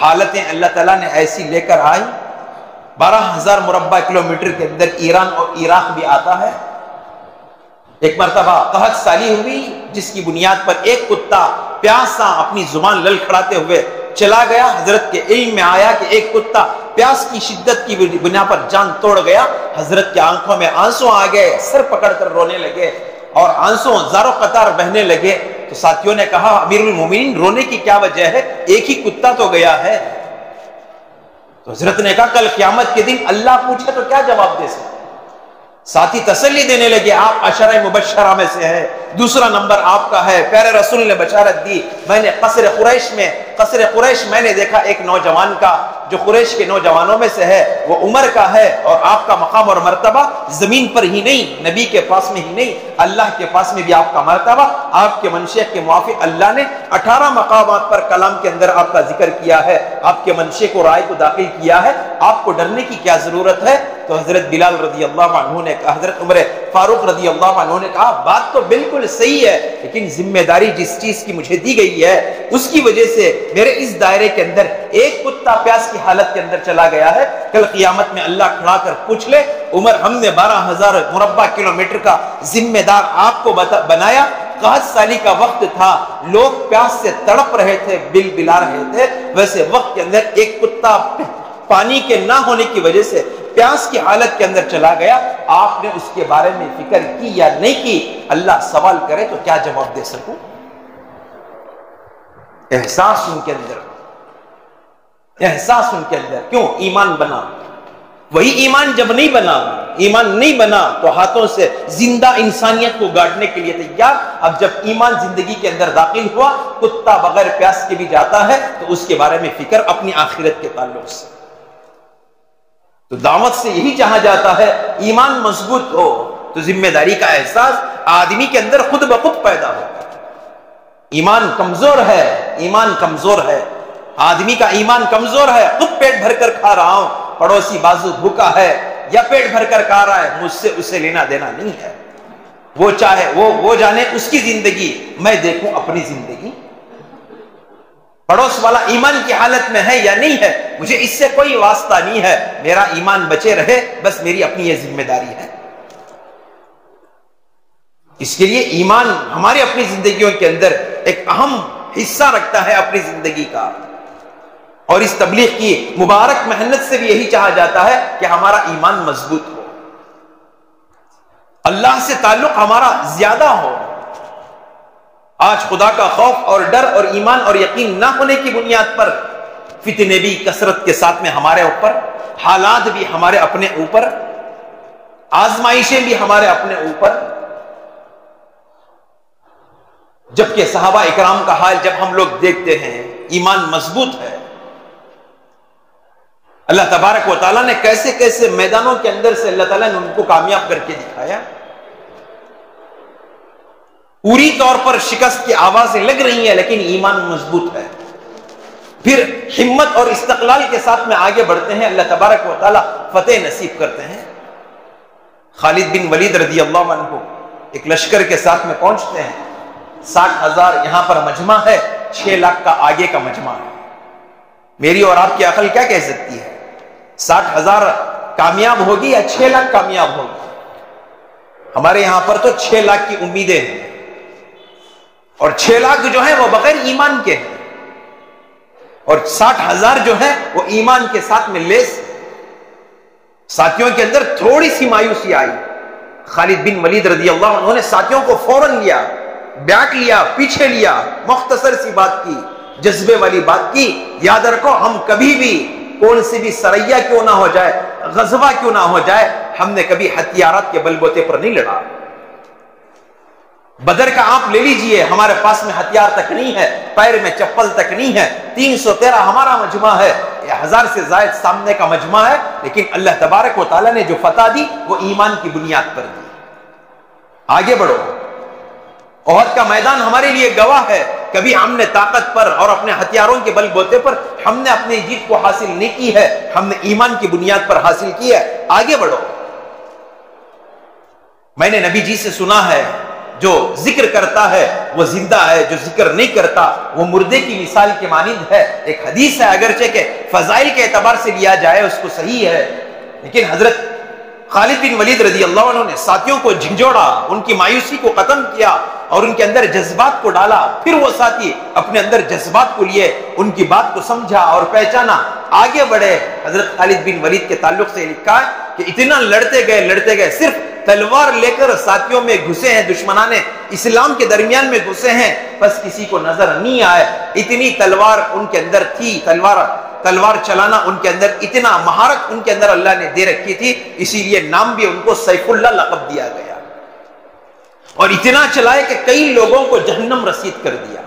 حالتیں اللہ تعالیٰ نے ایسی لے کر آئی۔ 12,000 مربع کلومیٹر کے اندر ایران اور عراق بھی آتا ہے۔ ایک مرتبہ قحط سالی ہوئی جس کی بنیاد پر ایک کتا پیاسا اپنی زبان للکھڑاتے ہوئے چلا گیا۔ حضرت کے علم میں آیا کہ ایک کتا پیاس کی شدت کی بنا پر جان توڑ گیا۔ حضرت کی آنکھوں میں آنسو آ گئے، سر پکڑ کر رونے لگے اور آنسو زارو قطار بہنے لگے۔ تو ساتھیوں نے کہا امیر المومنین رونے کی کیا وجہ ہے، ایک ہی کتا تو گیا ہے۔ تو حضرت نے کہا کل قیامت کے دن اللہ پوچھے تو کیا جواب دے سکتے۔ ساتھی تسلی دینے لگے آپ عشرہ مبشرہ میں سے ہے، دوسرا نمبر آپ کا ہے، پیارے رسول نے بشارت دی میں نے قصر قریش میں نے دیکھا ایک نوجوان کا جو قریش کے نوجوانوں میں سے ہے، وہ عمر کا ہے، اور آپ کا مقام اور مرتبہ زمین پر ہی نہیں، نبی کے پاس میں ہی نہیں، اللہ کے پاس میں بھی آپ کا مرتبہ، آپ کے منشے کے موافق اللہ نے 18 مقامات پر کلام کے اندر آپ کا ذکر کیا ہے، آپ کے منشے کو رائے کو داخل کیا ہے، آپ کو ڈرنے کی کیا ضرورت ہے۔ تو حضرت بلال رضی اللہ عنہ نے کہا، حضرت عمر فاروق رضی اللہ عنہ نے کہا بات تو بالکل صحیح ہے، لیکن ذمہ داری جس چیز کی مجھے دی گئی ہے اس کی وجہ سے میرے اس دائرے کے اندر ایک کتا پیاس کی حالت کے اندر چلا گیا ہے، کل قیامت میں اللہ کھڑا کر پوچھ لے عمر ہم نے 12,000 مربع کلومیٹر کا ذمہ دار آپ کو بنایا، قحط سالی کا وقت تھا، لوگ پیاس سے تڑپ رہے تھے، بل بلا رہے تھے، ویسے وقت کے اندر ایک کتا پانی کے نہ ہونے کی وجہ سے پیاس کی حالت کے اندر چلا گیا، آپ نے اس کے بارے میں فکر کی یا نہیں کی؟ اللہ سوال کرے تو کیا جواب دے سکوں؟ احساس ان کے اندر کیوں ایمان بنا؟ وہی ایمان جب نہیں بنا تو ہاتھوں سے زندہ انسانیت کو گاڑنے کے لیے تیار۔ اب جب ایمان زندگی کے اندر داخل ہوا، کتا بغیر پیاس کے بھی جاتا ہے تو اس کے بارے میں فکر اپنی آخرت کے تعلق سے۔ تو دعوت سے یہی چاہا جاتا ہے ایمان مضبوط ہو تو ذمہ داری کا احساس آدمی کے اندر خود بخود پیدا ہو۔ ایمان کمزور ہے، آدمی کا ایمان کمزور ہے، خود پیٹ بھر کر کھا رہا ہوں، پڑوسی بازو بھوکا ہے یا پیٹ بھر کر کھا رہا ہے، مجھ سے اسے لینا دینا نہیں ہے، وہ چاہے وہ جانے اس کی زندگی، میں دیکھوں اپنی زندگی۔ پڑوس والا ایمان کی حالت میں ہے یا نہیں ہے مجھے اس سے کوئی واسطہ نہیں ہے، میرا ایمان بچے رہے بس میری اپنی یہ ذمہ داری ہے۔ اس کے لیے ایمان ہماری اپنی زندگیوں کے اندر ایک اہم حصہ رکھتا ہے اپنی زندگی کا، اور اس تبلیغ کی مبارک محنت سے بھی یہی چاہا جاتا ہے کہ ہمارا ایمان مضبوط ہو، اللہ سے تعلق ہمارا زیادہ ہو۔ آج خدا کا خوف اور ڈر اور ایمان اور یقین نہ ہونے کی بنیاد پر فتنے بھی کثرت کے ساتھ میں ہمارے اوپر، حالات بھی ہمارے اپنے اوپر، آزمائشیں بھی ہمارے اپنے اوپر۔ جبکہ صحابہ اکرام کا حال جب ہم لوگ دیکھتے ہیں، ایمان مضبوط ہے، اللہ تبارک و تعالیٰ نے کیسے کیسے میدانوں کے اندر سے اللہ تعالیٰ نے ان کو کامیاب کر کے دکھایا۔ پوری طور پر شکست کی آوازیں لگ رہی ہیں لیکن ایمان مضبوط ہے، پھر ہمت اور استقلال کے ساتھ میں آگے بڑھتے ہیں، اللہ تبارک و تعالیٰ فتح نصیب کرتے ہیں۔ خالد بن ولید رضی اللہ عنہ ایک لشکر کے ساتھ میں پہنچتے ہیں، 60,000 یہاں پر مجمع ہے، 6 لاکھ کا آگے کا مجمع ہے۔ میری اور آپ کی عقل کیا کہہ سکتی ہے، 60,000 کامیاب ہوگی یا 6 لاکھ کامیاب ہوگی؟ ہمارے یہاں پر تو 6 لاکھ کی امیدیں ہیں، اور 6 لاکھ جو ہیں وہ بغیر ایمان کے ہیں، اور 60,000 جو ہیں وہ ایمان کے ساتھ میں لیس ہیں۔ ساتھیوں کے اندر تھوڑی سی مایوسی آئی، خالد بن ولید رضی اللہ عنہ نے ساتھیوں کو فوراً لیا، بیٹھ لیا، پیچھے لیا، مختصر سی بات کی، جذبے والی بات کی، یاد رکھو ہم کبھی بھی کون سی بھی سریا کیوں نہ ہو جائے، غزوہ کیوں نہ ہو جائے، ہم نے کبھی ہتھیارات کے بل بوتے پر نہیں لڑا، بدر کا آپ لے لیجئے، ہمارے پاس میں ہتھیار تک نہیں ہے، پیر میں چپل تک نہیں ہے، 313 ہمارا مجمع ہے، 1000 سے زائد سامنے کا مجمع ہے، لیکن اللہ تبارک و تعالیٰ نے جو فتح دی وہ ایمان کی بنیاد پر دی۔ آگے بڑھو۔ احد کا میدان ہمارے لیے گواہ ہے، کبھی ہم نے طاقت پر اور اپنے ہتھیاروں کے بل بوتے پر ہم نے اپنی جیت کو حاصل نہیں کی ہے، ہم نے ایمان کی بنیاد پر حاصل کی ہے۔ آگے بڑھو۔ میں نے نبی جی سے سنا ہے، جو ذکر کرتا ہے وہ زندہ ہے، جو ذکر نہیں کرتا وہ مردے کی مثال کے مانند ہے۔ ایک حدیث ہے، اگرچہ کہ فضائل کے اعتبار سے لیا جائے اس کو صحیح ہے، لیکن حضرت خالد بن ولید رضی اللہ عنہ نے ساتھیوں کو جھنجھوڑا، ان کی مایوسی کو ختم کیا اور ان کے اندر جذبات کو ڈالا۔ پھر وہ ساتھی اپنے اندر جذبات کو لیے، ان کی بات کو سمجھا اور پہچانا، آگے بڑھے۔ حضرت خالد بن ولید کے تعلق سے لکھا ہے کہ اتنا لڑتے گئے، صرف تلوار لے کر ساتھیوں میں گھسے ہیں، دشمنان اسلام کے درمیان میں گھسے ہیں، بس کسی کو نظر نہیں آئے۔ اتنی تلوار ان کے اندر تھی، تلوار چلانا ان کے اندر، اتنا مہارت ان کے اندر اللہ نے دے رکھی تھی، اسی لیے نام بھی ان کو سیف اللہ لقب دیا گیا۔ اور اتنا چلائے کہ کئی لوگوں کو جہنم رسید کر دیا،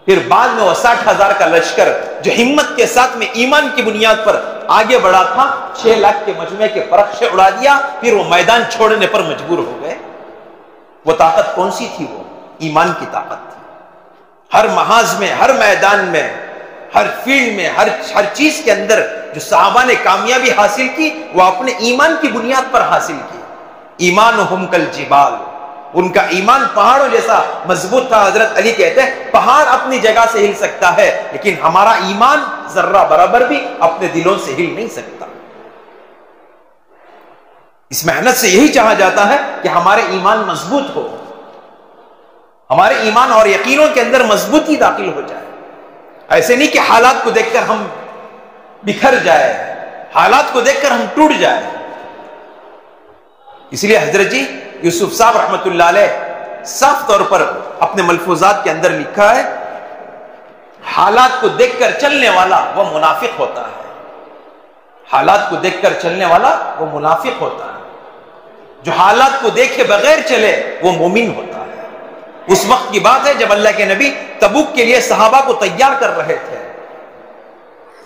پھر بعد میں وہ 60,000 کا لشکر جو ہمت کے ساتھ میں ایمان کی بنیاد پر آگے بڑھا تھا، 6 لاکھ کے مجمع کے فرق سے اڑا دیا، پھر وہ میدان چھوڑنے پر مجبور ہو گئے۔ وہ طاقت کون سی تھی؟ وہ ایمان کی طاقت تھی۔ ہر محاذ میں، ہر میدان میں، ہر فیلڈ میں، ہر چیز کے اندر جو صحابہ نے کامیابی حاصل کی وہ اپنے ایمان کی بنیاد پر حاصل کی۔ ایمانہم کالجبال، ان کا ایمان پہاڑوں جیسا مضبوط تھا۔ حضرت علی کہتے ہیں پہاڑ اپنی جگہ سے ہل سکتا ہے، لیکن ہمارا ایمان ذرہ برابر بھی اپنے دلوں سے ہل نہیں سکتا۔ اس محنت سے یہی چاہا جاتا ہے کہ ہمارے ایمان مضبوط ہو، ہمارے ایمان اور یقینوں کے اندر مضبوطی داخل ہو جائے۔ ایسے نہیں کہ حالات کو دیکھ کر ہم بکھر جائے، حالات کو دیکھ کر ہم ٹوٹ جائے۔ اس لیے حضرت جی یوسف صاحب رحمت اللہ علیہ صاف طور پر اپنے ملفوظات کے اندر لکھا ہے، حالات کو دیکھ کر چلنے والا وہ منافق ہوتا ہے، حالات کو دیکھ کر چلنے والا وہ منافق ہوتا ہے، جو حالات کو دیکھے بغیر چلے وہ مومن ہوتا ہے۔ اس وقت کی بات ہے جب اللہ کے نبی تبوک کے لیے صحابہ کو تیار کر رہے تھے،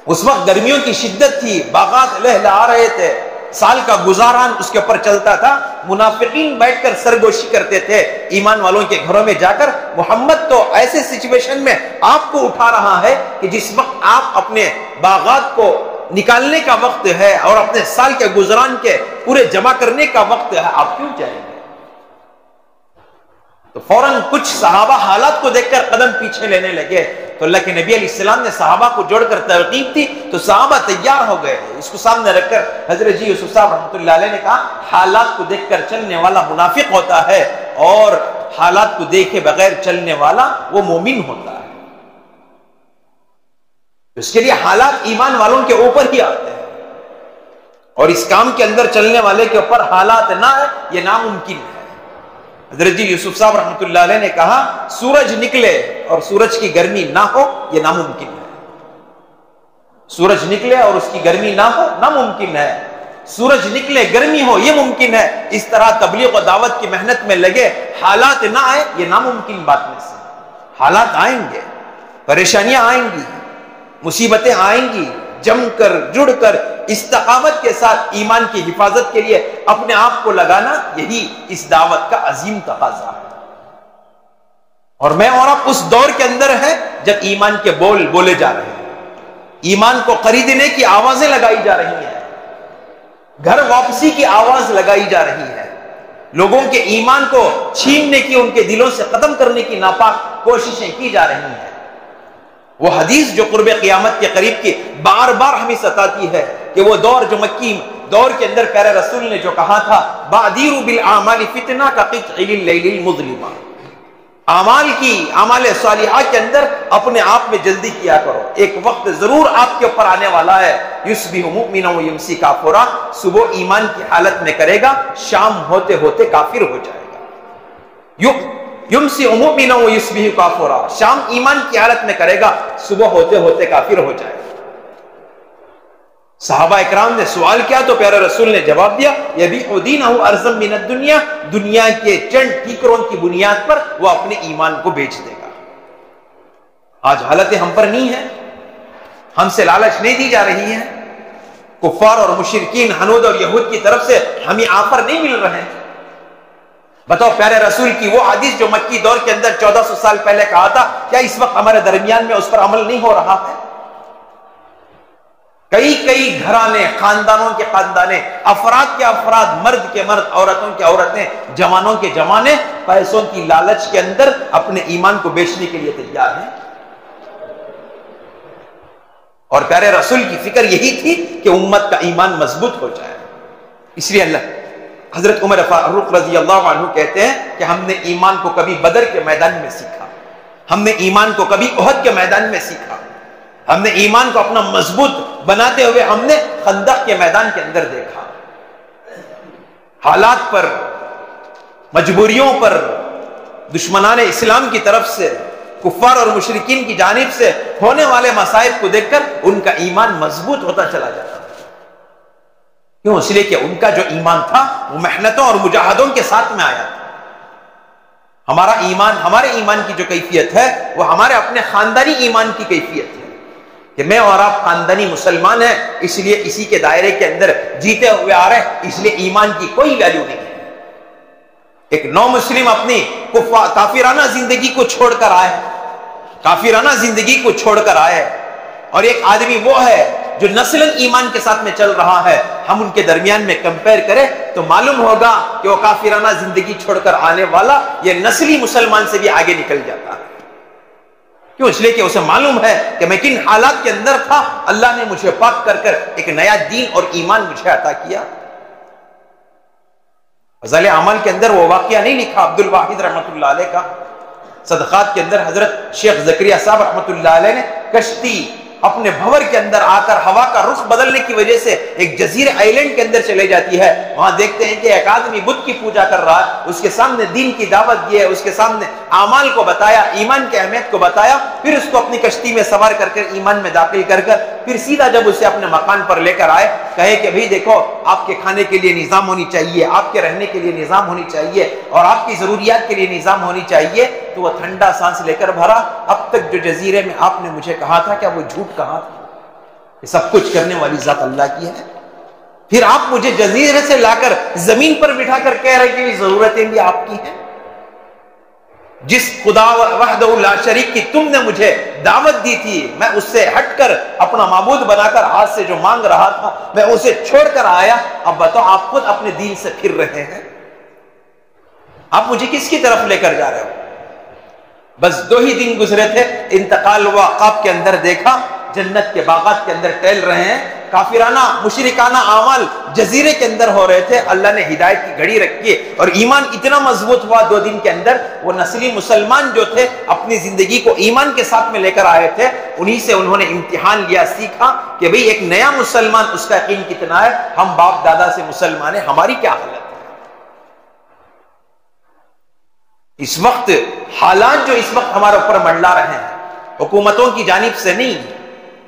اس وقت گرمیوں کی شدت تھی، باغات لہلہا رہے تھے، سال کا گزاران اس کے اوپر چلتا تھا۔ منافقین بیٹھ کر سرگوشی کرتے تھے ایمان والوں کے گھروں میں جا کر، محمد تو ایسے سچویشن میں آپ کو اٹھا رہا ہے کہ جس وقت آپ اپنے باغات کو نکالنے کا وقت ہے اور اپنے سال کے گزران کے پورے جمع کرنے کا وقت ہے، آپ کیوں جائیں گے؟ تو فوراً کچھ صحابہ حالات کو دیکھ کر قدم پیچھے لینے لگے، تو اللہ کے نبی علیہ السلام نے صحابہ کو جوڑ کر ترغیب دی، تو صحابہ تیار ہو گئے۔ اس کو سامنے رکھ کر حضرت جی یوسف صاحب رحمۃ اللہ علیہ نے کہا حالات کو دیکھ کر چلنے والا منافق ہوتا ہے اور حالات کو دیکھے بغیر چلنے والا وہ مومن ہوتا ہے۔ اس کے لیے حالات ایمان والوں کے اوپر ہی آتے ہیں، اور اس کام کے اندر چلنے والے کے اوپر حالات نہ ہے یہ ناممکن ہے۔ حضرت جی یوسف صاحب رحمۃ اللہ علیہ نے کہا سورج نکلے اور سورج کی گرمی نہ ہو یہ ناممکن ہے، سورج نکلے اور اس کی گرمی نہ ہو ناممکن ہے، سورج نکلے گرمی ہو یہ ممکن ہے۔ اس طرح تبلیغ و دعوت کی محنت میں لگے، حالات نہ آئے یہ ناممکن بات میں سے۔ حالات آئیں گے، پریشانیاں آئیں گی، مصیبتیں آئیں گی، جم کر جڑ کر استقامت کے ساتھ ایمان کی حفاظت کے لیے اپنے آپ کو لگانا، یہی اس دعوت کا عظیم تقاضا ہے۔ اور میں اور آپ اس دور کے اندر ہیں جب ایمان کے بول بولے جا رہے ہیں، ایمان کو خریدنے کی آوازیں لگائی جا رہی ہیں، گھر واپسی کی آواز لگائی جا رہی ہے، لوگوں کے ایمان کو چھیننے کی، ان کے دلوں سے ختم کرنے کی ناپاک کوششیں کی جا رہی ہیں۔ وہ حدیث جو قرب قیامت کے قریب کی بار بار ہمیں ستاتی ہے کہ وہ دور جو مکی دور کے اندر پیارے رسول نے جو کہا تھا بادیروا بالاعمال فتنہ کقطع اللیل المظلم، اعمال صالحہ کے اندر اپنے آپ میں جلدی کیا کرو، ایک وقت ضرور آپ کے اوپر آنے والا ہے، یصبح مؤمنا ویمسی کافرا، صبح ایمان کی حالت میں کرے گا، شام ہوتے ہوتے کافر ہو جائے گا۔ یمسی مؤمنا ویصبح کافرا، شام ایمان کی حالت میں کرے گا، صبح ہوتے ہوتے کافر ہو جائے گا۔ صحابہ اکرام نے سوال کیا تو پیارے رسول نے جواب دیا، یبیع دینہ ارضا من الدنیا، دنیا کے چند ٹھیکروں کی بنیاد پر وہ اپنے ایمان کو بیچ دے گا۔ آج حالتیں ہم پر نہیں ہیں، ہم سے لالچ نہیں دی جا رہی ہے، کفار اور مشرکین ہنود اور یہود کی طرف سے ہمیں آفر نہیں مل رہے ہیں۔ بتاؤ پیارے رسول کی وہ حدیث جو مکی دور کے اندر 1400 سال پہلے کہا تھا، کیا اس وقت ہمارے درمیان میں اس پر عمل نہیں ہو رہا ہے؟ کئی گھرانے، خاندانوں کے خاندانے، افراد کے افراد، مرد کے مرد، عورتوں کے عورتیں، جوانوں کے جوانے پیسوں کی لالچ کے اندر اپنے ایمان کو بیچنے کے لیے تیار ہیں۔ اور پیارے رسول کی فکر یہی تھی کہ امت کا ایمان مضبوط ہو جائے، اس لیے اللہ حضرت عمر فاروق رضی اللہ عنہ کہتے ہیں کہ ہم نے ایمان کو کبھی بدر کے میدان میں سیکھا، ہم نے ایمان کو کبھی احد کے میدان میں سیکھا، ہم نے ایمان کو اپنا مضبوط بناتے ہوئے ہم نے خندق کے میدان کے اندر دیکھا۔ حالات پر، مجبوریوں پر، دشمنان اسلام کی طرف سے، کفار اور مشرکین کی جانب سے ہونے والے مصائب کو دیکھ کر ان کا ایمان مضبوط ہوتا چلا جاتا۔ کیوں؟ اس لیے کہ ان کا جو ایمان تھا وہ محنتوں اور مجاہدوں کے ساتھ میں آیا تھا۔ ہمارا ایمان، ہمارے ایمان کی جو کیفیت ہے وہ ہمارے اپنے خاندانی ایمان کی کیفیت ہے کہ میں اور آپ خاندانی مسلمان ہیں، اس لیے اسی کے دائرے کے اندر جیتے ہوئے آ رہے ہیں، اس لیے ایمان کی کوئی ویلیو نہیں ہے۔ ایک نو مسلم اپنی کافرانہ زندگی کو چھوڑ کر آئے، کافرانہ زندگی کو چھوڑ کر آئے، اور ایک آدمی وہ ہے جو نسلاً ایمان کے ساتھ میں چل رہا ہے، ہم ان کے درمیان میں کمپیر کریں تو معلوم ہوگا کہ وہ کافرانہ زندگی چھوڑ کر آنے والا یہ نسلی مسلمان سے بھی آگے نکل جاتا ہے۔ کیوں؟ اس لیے کہ اسے معلوم ہے کہ میں کن حالات کے اندر تھا، اللہ نے مجھے پاک کر کر ایک نیا دین اور ایمان مجھے عطا کیا۔ فضائل اعمال کے اندر وہ واقعہ نہیں لکھا عبد الواحد رحمۃ اللہ علیہ کا، صدقات کے اندر حضرت شیخ زکریا صاحب رحمۃ اللہ علیہ نے کشتی اپنے بھور کے اندر آ کر ہوا کا رخ بدلنے کی وجہ سے ایک جزیرے آئیلینڈ کے اندر چلے جاتی ہے، وہاں دیکھتے ہیں کہ ایک آدمی بت کی پوجا کر رہا ہے، اس کے سامنے دین کی دعوت دی ہے، اس کے سامنے اعمال کو بتایا، ایمان کی اہمیت کو بتایا، پھر اس کو اپنی کشتی میں سوار کر کر ایمان میں داخل کر کر پھر سیدھا جب اسے اپنے مکان پر لے کر آئے، کہے کہ بھئی دیکھو آپ کے کھانے کے لیے نظام ہونی چاہیے، آپ کے رہنے کے لیے نظام ہونی چاہیے، اور آپ کی ضروریات کے لیے نظام ہونی چاہیے، تو وہ ٹھنڈا سانس لے کر بھرا، اب تک جو جزیرے میں آپ نے مجھے کہا تھا کیا وہ جھوٹ کہا تھا؟ یہ سب کچھ کرنے والی ذات اللہ کی ہے، پھر آپ مجھے جزیرے سے لا کر زمین پر بٹھا کر کہہ رہے کہ ضرورتیں بھی آپ کی ہیں۔ جس خدا وحدہ لا شریک کی تم نے مجھے دعوت دی تھی، میں اس سے ہٹ کر اپنا معبود بنا کر ہاتھ سے جو مانگ رہا تھا میں اسے چھوڑ کر آیا، اب بتاؤ آپ خود اپنے دین سے پھر رہے ہیں، آپ مجھے کس کی طرف لے کر جا رہے ہو؟ بس 2 ہی دن گزرے تھے، انتقال ہوا، خواب کے اندر دیکھا جنت کے باغات کے اندر ٹہل رہے ہیں، کافرانہ مشرکانہ اعمال جزیرے کے اندر ہو رہے تھے، اللہ نے ہدایت کی گھڑی رکھی اور ایمان اتنا مضبوط ہوا 2 دن کے اندر، وہ نسلی مسلمان جو تھے اپنی زندگی کو ایمان کے ساتھ میں لے کر آئے تھے، انہی سے انہوں نے امتحان لیا، سیکھا کہ بھئی ایک نیا مسلمان اس کا یقین کتنا ہے، ہم باپ دادا سے مسلمان ہیں، ہماری کیا حالت ہے۔ اس وقت حالات جو اس وقت ہمارے اوپر منڈلا رہے ہیں، حکومتوں کی جانب سے نہیں،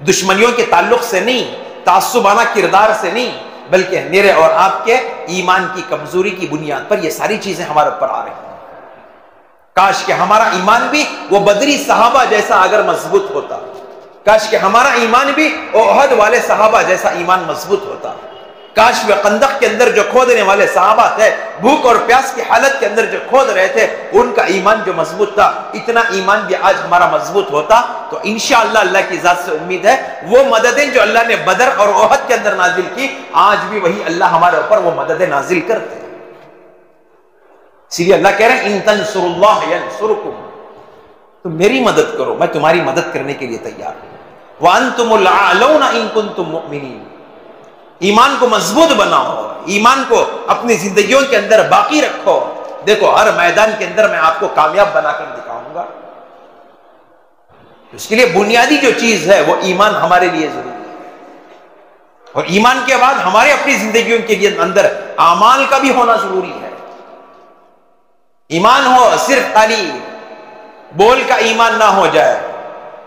دشمنیوں کے تعلق سے نہیں، تعصبانہ کردار سے نہیں، بلکہ میرے اور آپ کے ایمان کی کمزوری کی بنیاد پر یہ ساری چیزیں ہمارے اوپر آ رہی ہیں۔ کاش کہ ہمارا ایمان بھی وہ بدری صحابہ جیسا اگر مضبوط ہوتا، کاش کہ ہمارا ایمان بھی احد والے صحابہ جیسا ایمان مضبوط ہوتا، کاش وہ خندق کے اندر جو کھودنے والے صحابہ تھے، بھوک اور پیاس کی حالت کے اندر جو کھود رہے تھے، ان کا ایمان جو مضبوط تھا، اتنا ایمان بھی آج ہمارا مضبوط ہوتا تو انشاءاللہ اللہ کی ذات سے امید ہے وہ مددیں جو اللہ نے بدر اور احد کے اندر نازل کی، آج بھی وہی اللہ ہمارے اوپر وہ مددیں نازل کرتے ہیں۔ اسی لیے اللہ کہہ رہے ہیں ان تنصروا اللہ ینصرکم، تم میری مدد کرو میں تمہاری مدد کرنے کے لیے تیار ہوں، وانتم الاعلون ان کنتم مؤمنین، ایمان کو مضبوط بناؤ، ایمان کو اپنی زندگیوں کے اندر باقی رکھو، دیکھو ہر میدان کے اندر میں آپ کو کامیاب بنا کر دکھاؤں گا۔ اس کے لیے بنیادی جو چیز ہے وہ ایمان ہمارے لیے ضروری ہے، اور ایمان کے بعد ہمارے اپنی زندگیوں کے لیے اندر اعمال کا بھی ہونا ضروری ہے۔ ایمان ہو، صرف خالی بول کا ایمان نہ ہو جائے،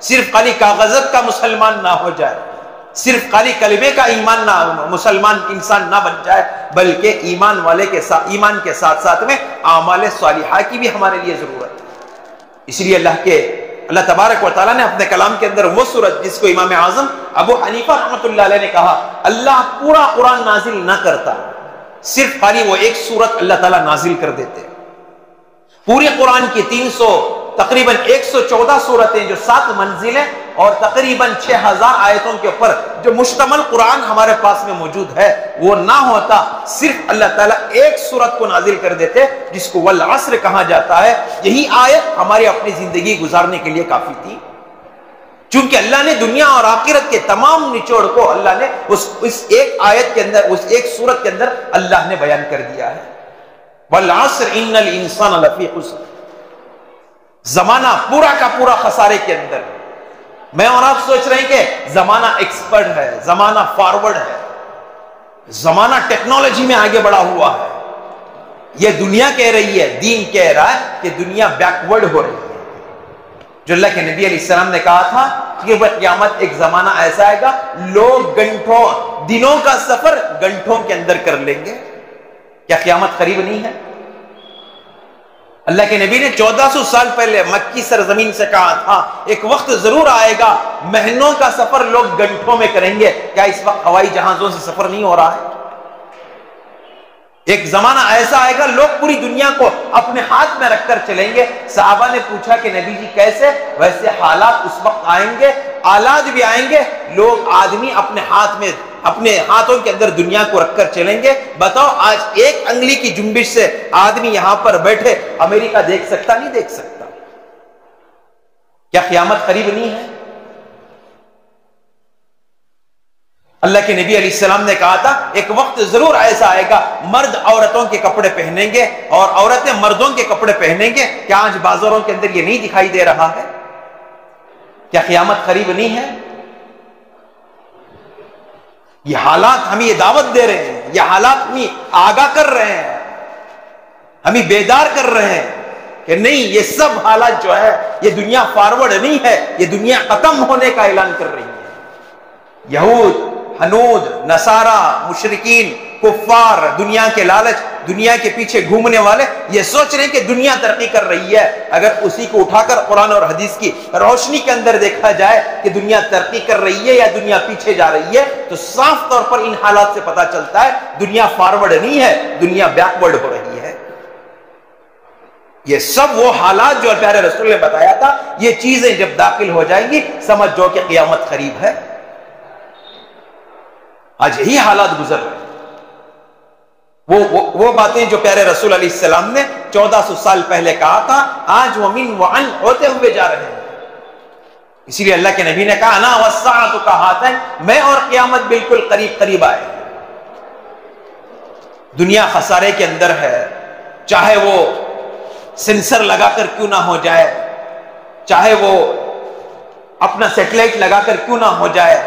صرف خالی کاغذت کا مسلمان نہ ہو جائے، صرف خالی کلمے کا ایمان نہ مسلمان انسان نہ بن جائے، بلکہ ایمان والے کے ساتھ ایمان کے ساتھ ساتھ میں اعمال صالحہ کی بھی ہمارے لیے ضرورت ہے۔ اس لیے اللہ تبارک و تعالیٰ نے اپنے کلام کے اندر وہ سورت جس کو امام اعظم ابو حنیفہ رحمۃ اللہ علیہ نے کہا اللہ پورا قرآن نازل نہ کرتا، صرف خالی وہ ایک سورت اللہ تعالیٰ نازل کر دیتے۔ پورے قرآن کی تقریباً 114 سورتیں جو 7 منزلیں اور تقریباً 6000 آیتوں کے اوپر جو مشتمل قرآن ہمارے پاس میں موجود ہے، وہ نہ ہوتا، صرف اللہ تعالیٰ ایک سورت کو نازل کر دیتے جس کو والعصر کہا جاتا ہے۔ یہی آیت ہماری اپنی زندگی گزارنے کے لیے کافی تھی، چونکہ اللہ نے دنیا اور آخرت کے تمام نچوڑ کو اللہ نے اس ایک آیت کے اندر، اس ایک سورت کے اندر اللہ نے بیان کر دیا ہے۔ والعصر ان الانسان لفی خسر، زمانہ پورا کا پورا خسارے کے اندر۔ میں اور آپ سوچ رہے ہیں کہ زمانہ ایکسپرٹ ہے، زمانہ فارورڈ ہے، زمانہ ٹیکنالوجی میں آگے بڑھا ہوا ہے، یہ دنیا کہہ رہی ہے، دین کہہ رہا ہے کہ دنیا بیکورڈ ہو رہی ہے۔ جو اللہ کے نبی علیہ السلام نے کہا تھا کہ وہ قیامت ایک زمانہ ایسا آئے گا لوگ گھنٹوں، دنوں کا سفر گھنٹوں کے اندر کر لیں گے۔ کیا قیامت قریب نہیں ہے؟ اللہ کے نبی نے 1400 سال پہلے مکی سرزمین سے کہا تھا ایک وقت ضرور آئے گا مہینوں کا سفر لوگ گھنٹوں میں کریں گے۔ کیا اس وقت ہوائی جہازوں سے سفر نہیں ہو رہا ہے؟ ایک زمانہ ایسا آئے گا لوگ پوری دنیا کو اپنے ہاتھ میں رکھ کر چلیں گے۔ صحابہ نے پوچھا کہ نبی جی کیسے؟ ویسے حالات اس وقت آئیں گے، آلات بھی آئیں گے، لوگ آدمی اپنے ہاتھوں کے اندر دنیا کو رکھ کر چلیں گے۔ بتاؤ آج ایک انگلی کی جنبش سے آدمی یہاں پر بیٹھے امریکہ دیکھ سکتا نہیں دیکھ سکتا؟ کیا قیامت قریب نہیں ہے؟ اللہ کے نبی علیہ السلام نے کہا تھا ایک وقت ضرور ایسا آئے گا مرد عورتوں کے کپڑے پہنیں گے اور عورتیں مردوں کے کپڑے پہنیں گے۔ کیا آج بازاروں کے اندر یہ نہیں دکھائی دے رہا ہے؟ کیا قیامت قریب نہیں ہے؟ یہ حالات ہمیں یہ دعوت دے رہے ہیں، یہ حالات ہمیں آگاہ کر رہے ہیں، ہمیں بیدار کر رہے ہیں کہ نہیں، یہ سب حالات جو ہے یہ دنیا فارورڈ نہیں ہے، یہ دنیا ختم ہونے کا اعلان کر رہی ہے۔ یہود، ہنود، نصارہ، مشرکین، کفار، دنیا کے لالچ، دنیا کے پیچھے گھومنے والے یہ سوچ رہے ہیں کہ دنیا ترقی کر رہی ہے۔ اگر اسی کو اٹھا کر قرآن اور حدیث کی روشنی کے اندر دیکھا جائے کہ دنیا ترقی کر رہی ہے یا دنیا پیچھے جا رہی ہے، تو صاف طور پر ان حالات سے پتا چلتا ہے دنیا فارورڈ نہیں ہے، دنیا بیکورڈ ہو رہی ہے۔ یہ سب وہ حالات جو پیارے رسول نے بتایا تھا، یہ چیزیں جب داخل ہو جائیں گی سمجھ جو کہ قیامت قریب ہے۔ آج یہی حالات گزر رہے ہیں۔ وہ باتیں جو پیارے رسول علیہ السلام نے 1400 سال پہلے کہا تھا، آج وہ من وعن ہوتے ہوئے جا رہے ہیں۔ اسی لیے اللہ کے نبی نے کہا انا والساعۃ کہاتین، میں اور قیامت بالکل قریب قریب آئے۔ دنیا خسارے کے اندر ہے، چاہے وہ سینسر لگا کر کیوں نہ ہو جائے، چاہے وہ اپنا سیٹلائٹ لگا کر کیوں نہ ہو جائے،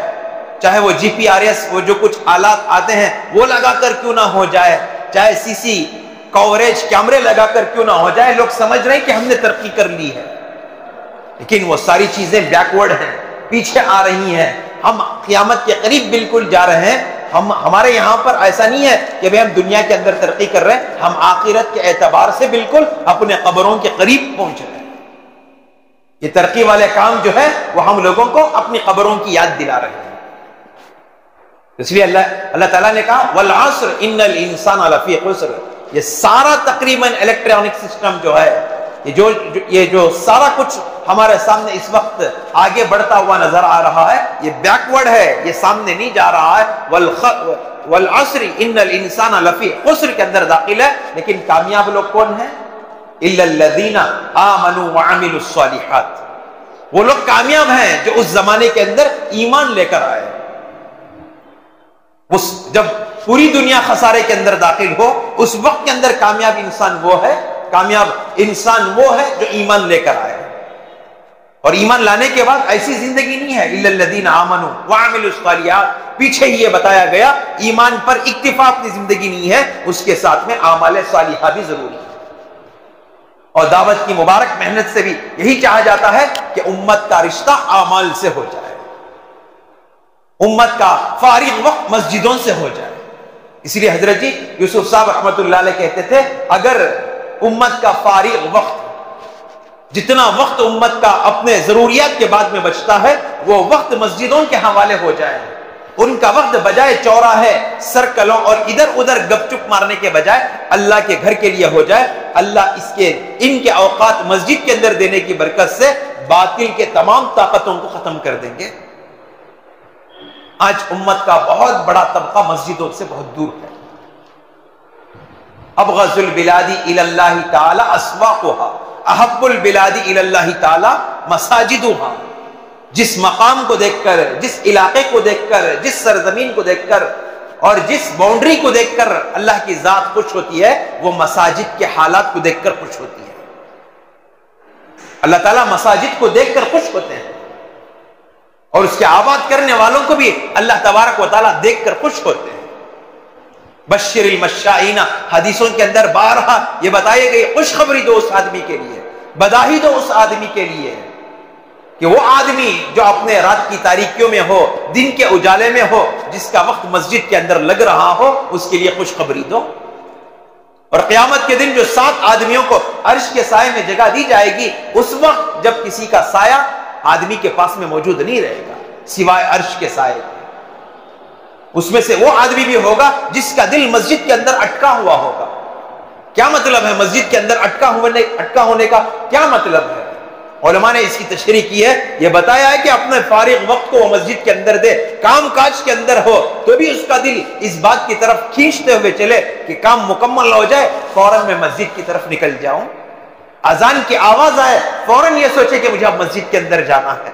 چاہے وہ GPS وہ جو کچھ آلات آتے ہیں وہ لگا کر کیوں نہ ہو جائے، چاہے CC کوریج کیمرے لگا کر کیوں نہ ہو جائے، لوگ سمجھ رہے ہیں کہ ہم نے ترقی کر لی ہے، لیکن وہ ساری چیزیں بیکورڈ ہیں، پیچھے آ رہی ہیں۔ ہم قیامت کے قریب بالکل جا رہے ہیں۔ ہمارے یہاں پر ایسا نہیں ہے کہ ہم دنیا کے اندر ترقی کر رہے ہیں، ہم آخرت کے اعتبار سے بالکل اپنے قبروں کے قریب پہنچ رہے ہیں۔ یہ ترقی والے کام جو ہے وہ ہم لوگوں کو اپنی قبروں کی یاد دلا رہے ہیں۔ اس لیے اللہ تعالیٰ نے کہا والعصر ان الانسان لفی خسر، یہ سارا تقریباً الیکٹرانک سسٹم جو ہے، یہ جو سارا کچھ ہمارے سامنے اس وقت آگے بڑھتا ہوا نظر آ رہا ہے، یہ بیکورڈ ہے، یہ سامنے نہیں جا رہا ہے۔ والعصر ان الانسان لفی خسر کے اندر داخل ہے، لیکن کامیاب لوگ کون ہیں؟ الا الذین آمنوا وعملوا الصالحات، وہ لوگ کامیاب ہیں جو اس زمانے کے اندر ایمان لے کر آئے۔ جب پوری دنیا خسارے کے اندر داخل ہو، اس وقت کے اندر کامیاب انسان وہ ہے جو ایمان لے کر آئے۔ اور ایمان لانے کے بعد ایسی زندگی نہیں ہے الا الذین آمنوا وعملوا الصالحات، پیچھے ہی یہ بتایا گیا ایمان پر اکتفا اپنی زندگی نہیں ہے، اس کے ساتھ میں اعمال صالحہ بھی ضروری ہے۔ اور دعوت کی مبارک محنت سے بھی یہی چاہا جاتا ہے کہ امت کا رشتہ اعمال سے ہو جائے۔ امت کا فارغ وقت مسجدوں سے ہو جائے. اسی لیے حضرت جی یوسف صاحب رحمۃ اللہ علیہ کہتے تھے اگر امت کا فارغ وقت، جتنا وقت امت کا اپنے ضروریات کے بعد میں بچتا ہے، وہ وقت مسجدوں کے حوالے ہو جائے، ان کا وقت بجائے چوراہے، سرکلوں اور ادھر ادھر گپ چپ مارنے کے بجائے اللہ کے گھر کے لیے ہو جائے، اللہ ان کے اوقات مسجد کے اندر دینے کی برکت سے باطل کے تمام طاقتوں کو ختم کر دیں گے. آج امت کا بہت بڑا طبقہ مسجدوں سے بہت دور ہے. ابغض البلاد الی اللہ تعالی اسواقها، احب البلاد الی اللہ تعالی مساجدها. جس مقام کو دیکھ کر، جس علاقے کو دیکھ کر، جس سرزمین کو دیکھ کر اور جس باؤنڈری کو دیکھ کر اللہ کی ذات خوش ہوتی ہے، وہ مساجد کے حالات کو دیکھ کر خوش ہوتی ہے. اللہ تعالیٰ مساجد کو دیکھ کر خوش ہوتے ہیں، اور اس کے آباد کرنے والوں کو بھی اللہ تبارک و تعالیٰ دیکھ کر خوش ہوتے ہیں. بشر المشائین، حدیثوں کے اندر بارہا یہ بتائی گئی خوشخبری دو اس آدمی کے لیے، بداہی دو اس آدمی کے لیے کہ وہ آدمی جو اپنے رات کی تاریکیوں میں ہو، دن کے اجالے میں ہو، جس کا وقت مسجد کے اندر لگ رہا ہو، اس کے لیے خوشخبری دو. اور قیامت کے دن جو 7 آدمیوں کو عرش کے سائے میں جگہ دی جائے گی، اس وقت جب کسی کا سایہ آدمی کے پاس میں موجود نہیں رہے گا سوائے عرش کے سائے کے. اس میں سے وہ آدمی بھی ہوگا جس کا دل مسجد کے اندر اٹکا ہوا ہوگا. کیا مطلب ہے مسجد کے اندر اٹکا ہونے کا؟ کیا مطلب ہے؟ علماء نے اس کی تشریح کی ہے، یہ بتایا ہے کہ اپنے فارغ وقت کو وہ مسجد کے اندر دے، کام کاج کے اندر ہو تو بھی اس کا دل اس بات کی طرف کھینچتے ہوئے چلے کہ کام مکمل ہو جائے فوراً میں مسجد کی طرف نکل جاؤں. اذان کی آواز آئے فوراً یہ سوچے کہ مجھے اب مسجد کے اندر جانا ہے.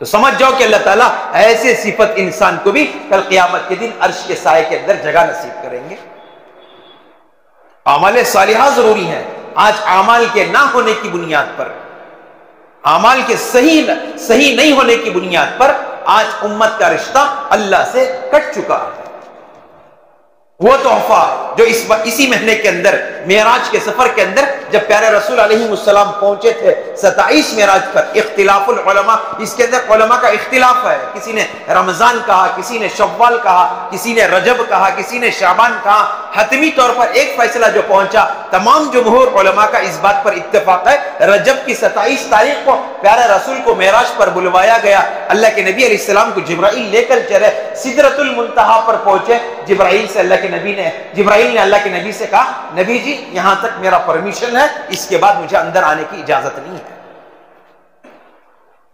تو سمجھ جاؤ کہ اللہ تعالیٰ ایسے صفت انسان کو بھی کل قیامت کے دن عرش کے سائے کے اندر جگہ نصیب کریں گے. اعمال صالحہ ضروری ہیں. آج اعمال کے نہ ہونے کی بنیاد پر، اعمال کے صحیح نہیں ہونے کی بنیاد پر آج امت کا رشتہ اللہ سے کٹ چکا ہے. وہ تحفہ جو اسی مہینے کے اندر معراج کے سفر کے اندر جب پیارے رسول علیہ السلام پہنچے تھے 27 معراج پر، اختلاف العلماء، اس کے اندر علماء کا اختلاف ہے. کسی نے رمضان کہا، کسی نے شوال کہا، کسی نے رجب کہا، کسی نے شعبان کہا. حتمی طور پر ایک فیصلہ جو پہنچا، تمام جمہور علماء کا اس بات پر اتفاق ہے، رجب کی 27 تاریخ کو پیارے رسول کو معراج پر بلوایا گیا. اللہ کے نبی علیہ السلام کو جبرائیل لے کر چلے، سدرۃ المنتہا پر پہنچے. جبرائیل نے اللہ کے نبی سے کہا، نبی جی یہاں تک میرا پرمیشن ہے، اس کے بعد مجھے اندر آنے کی اجازت نہیں ہے.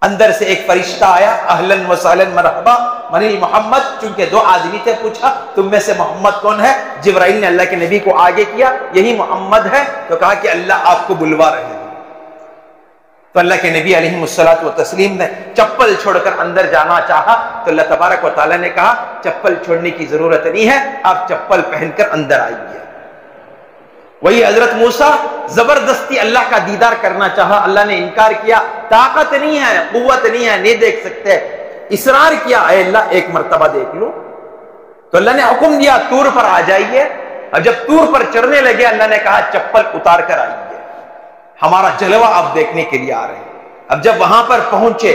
اندر سے ایک فرشتہ آیا، اہلاً و سہلاً مرحبا من محمد. چونکہ 2 آدمی تھے، پوچھا تم میں سے محمد کون ہے؟ جبرائیل نے اللہ کے نبی کو آگے کیا، یہی محمد ہے. تو کہا کہ اللہ آپ کو بلوا رہے ہیں. تو اللہ کے نبی علیہ الصلوۃ والتسلیم نے چپل چھوڑ کر اندر جانا چاہا تو اللہ تبارک و تعالیٰ نے کہا چپل چھوڑنے کی ضرورت نہیں ہے، آپ چپل پہن کر اندر آئیے. وہی حضرت موسیٰ زبردستی اللہ کا دیدار کرنا چاہا، اللہ نے انکار کیا، طاقت نہیں ہے، قوت نہیں ہے، نہیں دیکھ سکتے. اصرار کیا، اے اللہ ایک مرتبہ دیکھ لو. تو اللہ نے حکم دیا طور پر آ جائیے. اور جب طور پر چڑھنے لگے اللہ نے کہا چپل اتار کر آئیے، ہمارا جلوہ آپ دیکھنے کے لیے آ رہے ہیں. اب جب وہاں پر پہنچے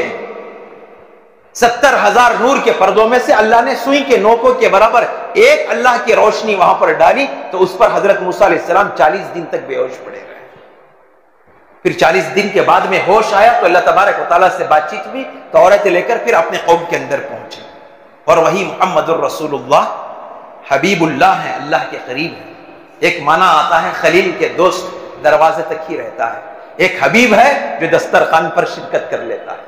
70,000 نور کے پردوں میں سے اللہ نے سوئی کے نوکوں کے برابر ایک اللہ کی روشنی وہاں پر ڈالی تو اس پر حضرت موسیٰ علیہ السلام 40 دن تک بے ہوش پڑے رہے. پھر 40 دن کے بعد میں ہوش آیا تو اللہ تبارک و تعالیٰ سے بات چیت ہوئی، تورات لے کر پھر اپنے قوم کے اندر پہنچے. اور وہی محمد الرسول اللہ حبیب اللہ ہے، اللہ کے قریب ہے. ایک معنی آتا ہے خلیل کے دوست دروازے تک ہی رہتا ہے، ایک حبیب ہے جو دسترخوان پر شرکت کر لیتا ہے.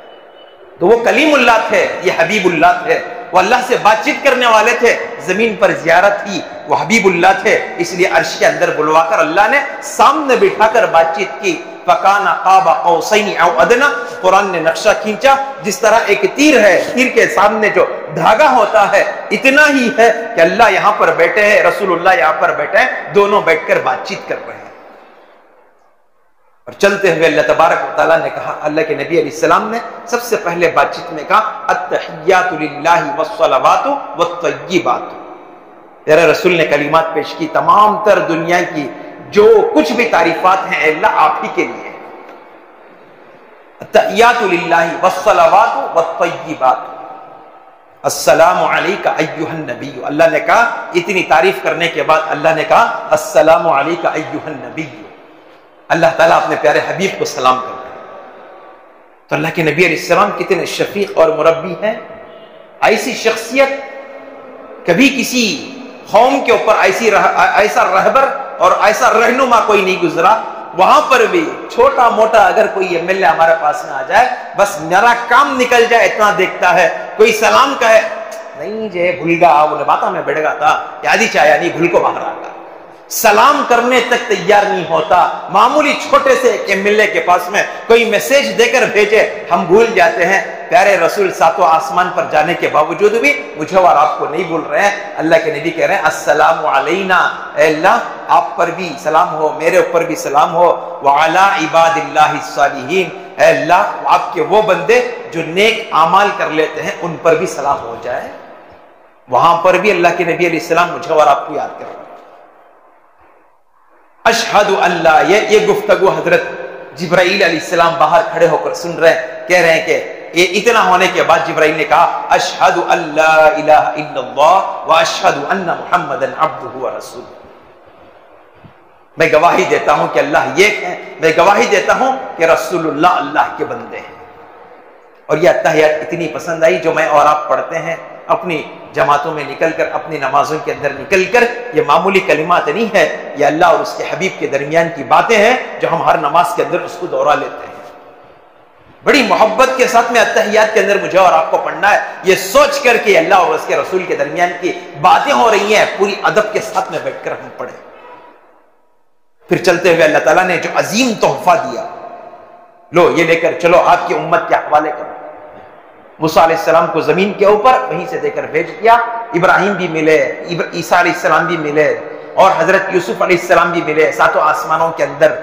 تو وہ کلیم اللہ تھے، یہ حبیب اللہ تھے. وہ اللہ سے بات چیت کرنے والے تھے، زمین پر زیارت کی، وہ حبیب اللہ تھے. اس لیے عرش کے اندر بلوا کر اللہ نے سامنے بٹھا کر بات چیت کی. فَكَانَ قَابَ قَوْسَيْنِ أَوْ أَدْنَىٰ. قرآن نے نقشہ کھینچا، جس طرح ایک تیر ہے، تیر کے سامنے جو دھاگا ہوتا ہے اتنا ہی ہے کہ اللہ یہاں پر بیٹھے ہیں، رسول اللہ یہاں پر بیٹھے ہیں، دونوں بیٹھ کر بات چیت کر رہے ہیں. اور چلتے ہوئے اللہ تبارک و تعالیٰ نے کہا، اللہ کے نبی علیہ السلام نے سب سے پہلے بات چیت میں کہا التحیات للہ والصلوات والطیبات. تیرے رسول نے کلمات پیش کی، تمام تر دنیا کی جو کچھ بھی تعریفات ہیں اے اللہ آپ ہی کے لیے. التحیات للہ والصلوات والطیبات. السلام علیکا ایھا النبی، اللہ نے کہا اتنی تعریف کرنے کے بعد اللہ نے کہا السلام علیکا ایھا النبی، اللہ تعالیٰ اپنے پیارے حبیب کو سلام کرتا ہے۔ تو اللہ کے نبی علیہ السلام کتنے شفیق اور مربی ہیں، ایسی شخصیت کبھی کسی قوم کے اوپر ایسا رہبر اور ایسا رہنما کوئی نہیں گزرا۔ وہاں پر بھی چھوٹا موٹا اگر کوئی MLA ہمارے پاس میں آ جائے، بس میرا کام نکل جائے اتنا دیکھتا ہے۔ کوئی سلام کہے نہیں جے بھول گا وہ باتا میں بیٹھ گا تھا یادی چاہیا نہیں بھول کو باہر آ گا، سلام کرنے تک تیار نہیں ہوتا۔ معمولی چھوٹے سے ایک MLA کے پاس میں کوئی میسج دے کر بھیجے ہم بھول جاتے ہیں۔ پیارے رسول ساتوں آسمان پر جانے کے باوجود بھی مجھے اور آپ کو نہیں بھول رہے ہیں۔ اللہ کے نبی کہہ رہے ہیں السلام علینا، اے اللہ آپ پر بھی سلام ہو، میرے اوپر بھی سلام ہو، وعلی عباد اللہ الصالحین، اے اللہ آپ کے وہ بندے جو نیک اعمال کر لیتے ہیں ان پر بھی سلام ہو جائے۔ وہاں پر بھی اللہ کے نبی علیہ السلام مجھے اور آپ کو یاد کر رہے ہیں۔ اشہد اللہ، یہ گفتگو حضرت جبرائیل علیہ السلام باہر کھڑے ہو کر سن رہے ہیں، کہہ رہے ہیں کہ یہ اتنا ہونے کے بعد جبرائیل نے کہا اشہد اللہ الہ الا اللہ واشہد ان محمدا عبدہ ورسولہ، میں گواہی دیتا ہوں کہ اللہ ایک ہے، میں گواہی دیتا ہوں کہ رسول اللہ اللہ کے بندے ہیں۔ اور یہ اتحیات اتنی پسند آئی جو میں اور آپ پڑھتے ہیں اپنی جماعتوں میں نکل کر، اپنی نمازوں کے اندر نکل کر۔ یہ معمولی کلمات نہیں ہے، یہ اللہ اور اس کے حبیب کے درمیان کی باتیں ہیں جو ہم ہر نماز کے اندر اس کو دہرا لیتے ہیں۔ بڑی محبت کے ساتھ میں اتحیات کے اندر مجھے اور آپ کو پڑھنا ہے، یہ سوچ کر کہ اللہ اور اس کے رسول کے درمیان کی باتیں ہو رہی ہیں، پوری ادب کے ساتھ میں بیٹھ کر ہم پڑھیں۔ پھر چلتے ہوئے اللہ تعالیٰ نے جو عظیم تحفہ دیا، لو یہ لے کر چلو آپ کی امت کے حوالے کرو۔ موسیٰ علیہ السلام کو زمین کے اوپر وہیں سے دے کر بھیج دیا، ابراہیم بھی ملے، عیسیٰ علیہ السلام بھی ملے، اور حضرت یوسف علیہ السلام بھی ملے ساتوں آسمانوں کے اندر،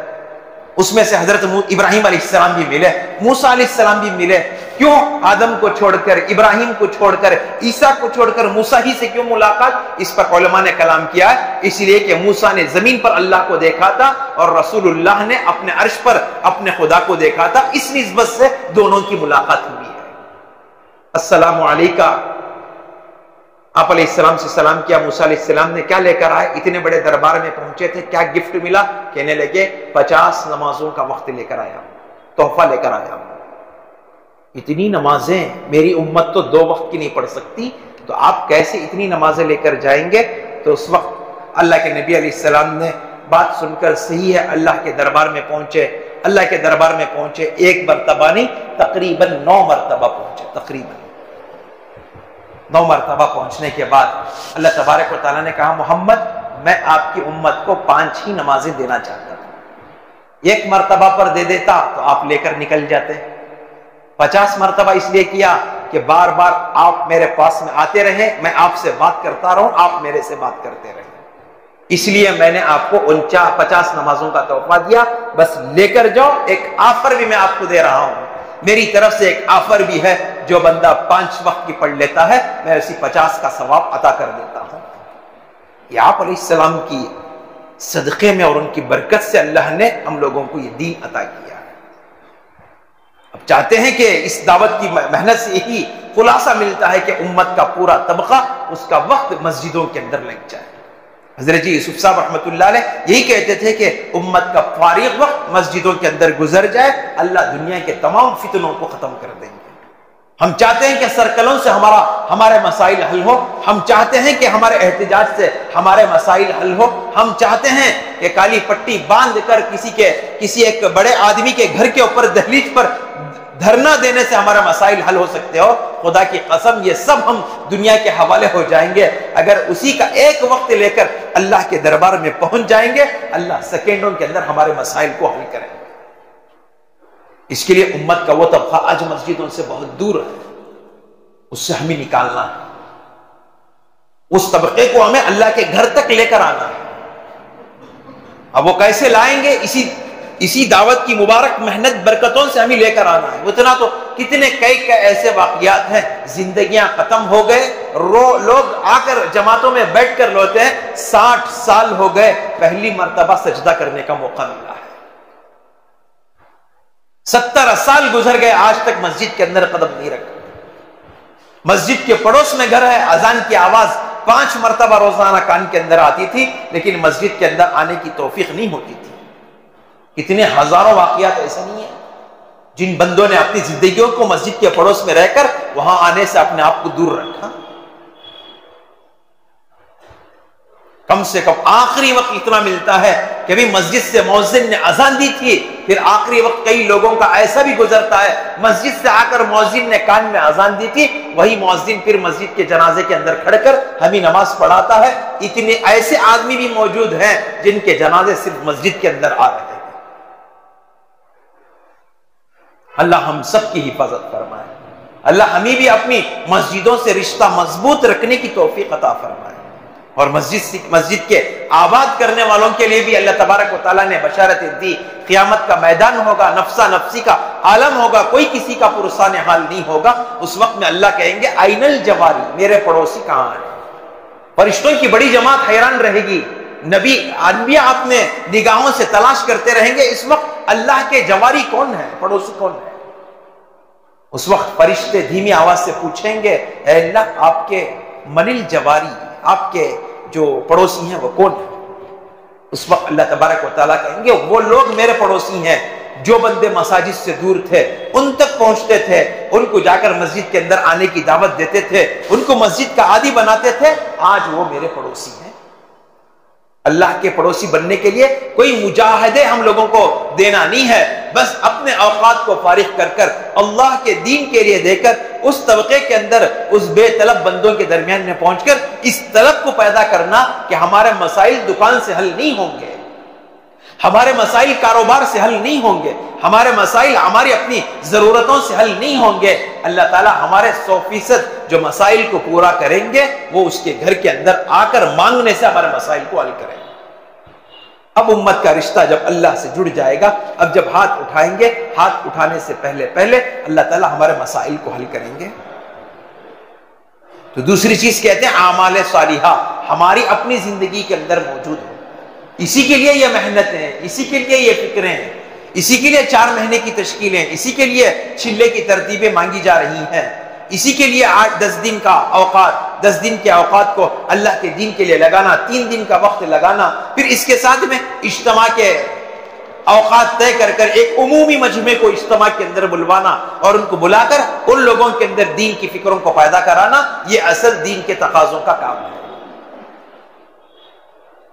اس میں سے حضرت ابراہیم علیہ السلام بھی ملے، موسیٰ علیہ السلام بھی ملے۔ کیوں آدم کو چھوڑ کر، ابراہیم کو چھوڑ کر، عیسیٰ کو چھوڑ کر موسیٰ ہی سے کیوں ملاقات؟ اس پر علماء نے کلام کیا ہے، اس لیے کہ موسیٰ نے زمین پر اللہ کو دیکھا تھا اور رسول اللہ نے اپنے عرش پر اپنے خدا کو دیکھا تھا، اس نسبت سے دونوں کی ملاقات ہوئی ہے۔ السلام علیکہ، آپ علیہ السلام سے سلام کیا۔ موسیٰ علیہ السلام نے کیا لے کر آئے؟ اتنے بڑے دربار میں پہنچے تھے، کیا گفٹ ملا؟ کہنے لگے 50 نمازوں کا وقت لے کر آیا ہوں، تحفہ لے کر آیا ہوں۔ اتنی نمازیں میری امت تو 2 وقت کی نہیں پڑھ سکتی، تو آپ کیسے اتنی نمازیں لے کر جائیں گے؟ تو اس وقت اللہ کے نبی علیہ السلام نے بات سن کر صحیح ہے اللہ کے دربار میں پہنچے، اللہ کے دربار میں پہنچے، ایک مرتبہ نہیں تقریباً 9 مرتبہ پہنچے، تقریباً 9 مرتبہ پہنچنے کے بعد اللہ تبارک و تعالیٰ نے کہا محمد میں آپ کی امت کو 5 ہی نمازیں دینا چاہتا تھا، 1 مرتبہ پر دے دیتا تو آپ لے کر نکل جاتے، 50 مرتبہ اس لیے کیا کہ بار بار آپ میرے پاس میں آتے رہے، میں آپ سے بات کرتا رہوں، آپ میرے سے بات کرتے رہے، اس لیے میں نے آپ کو 50 نمازوں کا تحفہ دیا، بس لے کر جاؤ۔ ایک آفر بھی میں آپ کو دے رہا ہوں، میری طرف سے ایک آفر بھی ہے، جو بندہ 5 وقت کی پڑھ لیتا ہے میں اسی 50 کا ثواب عطا کر دیتا ہوں۔ یہ آپ علیہ السلام کی صدقے میں اور ان کی برکت سے اللہ نے ہم لوگوں کو یہ دین عطا کیا ہے۔ اب چاہتے ہیں کہ اس دعوت کی محنت سے یہی خلاصہ ملتا ہے کہ امت کا پورا طبقہ اس کا وقت مسجدوں کے اندر لگ جائے۔ حضرت جی یوسف صاحب رحمۃ اللہ علیہ یہی کہتے تھے کہ امت کا فارغ وقت مسجدوں کے اندر گزر جائے، اللہ دنیا کے تمام فتنوں کو ختم کر دیں گے۔ ہم چاہتے ہیں کہ سرکلوں سے ہمارے مسائل حل ہو، ہم چاہتے ہیں کہ ہمارے احتجاج سے ہمارے مسائل حل ہو، ہم چاہتے ہیں کہ کالی پٹی باندھ کر کسی ایک بڑے آدمی کے گھر کے اوپر دہلیز پر دھرنا دینے سے ہمارا مسائل حل ہو سکتے ہو۔ خدا کی قسم یہ سب ہم دنیا کے حوالے ہو جائیں گے اگر اسی کا ایک وقت لے کر اللہ کے دربار میں پہنچ جائیں گے، اللہ سیکنڈوں کے اندر ہمارے مسائل کو حل کریں گے۔ اس کے لیے امت کا وہ طبقہ آج مسجدوں سے بہت دور ہے، اس سے ہمیں نکالنا ہے، اس طبقے کو ہمیں اللہ کے گھر تک لے کر آنا ہے۔ اب وہ کیسے لائیں گے؟ اسی دعوت کی مبارک محنت برکتوں سے ہمیں لے کر آنا ہے۔ اتنا تو کتنے کئی ایسے واقعات ہیں، زندگیاں ختم ہو گئے، لوگ آ کر جماعتوں میں بیٹھ کر روتے ہیں 60 سال ہو گئے پہلی مرتبہ سجدہ کرنے کا موقع ملا ہے، 70 سال گزر گئے آج تک مسجد کے اندر قدم نہیں رکھا۔ مسجد کے پڑوس میں گھر ہے، اذان کی آواز 5 مرتبہ روزانہ کان کے اندر آتی تھی، لیکن مسجد کے اندر آنے کی توفیق نہیں ہوتی تھی۔ کتنے ہزاروں واقعات ایسے نہیں ہیں جن بندوں نے اپنی زندگیوں کو مسجد کے پڑوس میں رہ کر وہاں آنے سے اپنے آپ کو دور رکھا۔ کم سے کم آخری وقت اتنا ملتا ہے کہ ابھی مسجد سے مؤذن نے اذان دی تھی، پھر آخری وقت کئی لوگوں کا ایسا بھی گزرتا ہے مسجد سے آ کر مؤذن نے کان میں اذان دی تھی، وہی مؤذن پھر مسجد کے جنازے کے اندر کھڑ کر ہمیں نماز پڑھاتا ہے۔ اتنے ایسے آدمی بھی موجود ہیں جن کے جنازے صرف مسجد کے اندر آ رہے ہیں۔ اللہ ہم سب کی حفاظت فرمائے، اللہ ہمیں بھی اپنی مسجدوں سے رشتہ مضبوط رکھنے کی توفیق عطا فرمائے، اور مسجد کے آباد کرنے والوں کے لیے بھی اللہ تبارک و تعالیٰ نے بشارت دی، قیامت کا میدان ہوگا، نفسا نفسی کا عالم ہوگا، کوئی کسی کا پرسان حال نہیں ہوگا۔ اس وقت میں اللہ کہیں گے آئین الجواری، میرے پڑوسی کہاں ہیں؟ فرشتوں کی بڑی جماعت حیران رہے گی، نبی انبیاء اپنے نگاہوں سے تلاش کرتے رہیں گے اس وقت اللہ کے جواری کون ہے، پڑوسی کون ہے؟ اس وقت فرشتے دھیمی آواز سے پوچھیں گے اے اللہ آپ کے من الجواری، آپ کے جو پڑوسی ہیں وہ کون ہیں؟ اس وقت اللہ تبارک و تعالیٰ کہیں گے وہ لوگ میرے پڑوسی ہیں جو بندے مساجد سے دور تھے، ان تک پہنچتے تھے، ان کو جا کر مسجد کے اندر آنے کی دعوت دیتے تھے، ان کو مسجد کا عادی بناتے تھے، آج وہ میرے پڑوسی ہیں۔ اللہ کے پڑوسی بننے کے لیے کوئی مجاہدے ہم لوگوں کو دینا نہیں ہے، بس اپنے اوقات کو فارغ کر کر اللہ کے دین کے لیے دے کر اس طبقے کے اندر اس بے طلب بندوں کے درمیان میں پہنچ کر اس طلب کو پیدا کرنا کہ ہمارے مسائل دکان سے حل نہیں ہوں گے، ہمارے مسائل کاروبار سے حل نہیں ہوں گے، ہمارے مسائل ہماری اپنی ضرورتوں سے حل نہیں ہوں گے۔ اللہ تعالیٰ ہمارے 100% جو مسائل کو پورا کریں گے وہ اس کے گھر کے اندر آ کر مانگنے سے ہمارے مسائل کو حل کریں گے۔ اب امت کا رشتہ جب اللہ سے جڑ جائے گا، اب جب ہاتھ اٹھائیں گے، ہاتھ اٹھانے سے پہلے اللہ تعالیٰ ہمارے مسائل کو حل کریں گے۔ تو دوسری چیز کہتے ہیں اعمال صالحہ ہماری اپنی زندگی کے اندر موجود ہو، اسی کے لیے یہ محنت ہے، اسی کے لیے یہ فکریں ہیں، اسی کے لیے 4 مہینے کی تشکیلیں، اسی کے لیے چلے کی ترتیبیں مانگی جا رہی ہیں، اسی کے لیے 8-10 دن کا اوقات، 10 دن کے اوقات کو اللہ کے دین کے لیے لگانا، 3 دن کا وقت لگانا، پھر اس کے ساتھ میں اجتماع کے اوقات طے کر کر ایک عمومی مجمع کو اجتماع کے اندر بلوانا اور ان کو بلا کر ان لوگوں کے اندر دین کی فکروں کو پیدا کرانا، یہ اصل دین کے تقاضوں کا کام ہے۔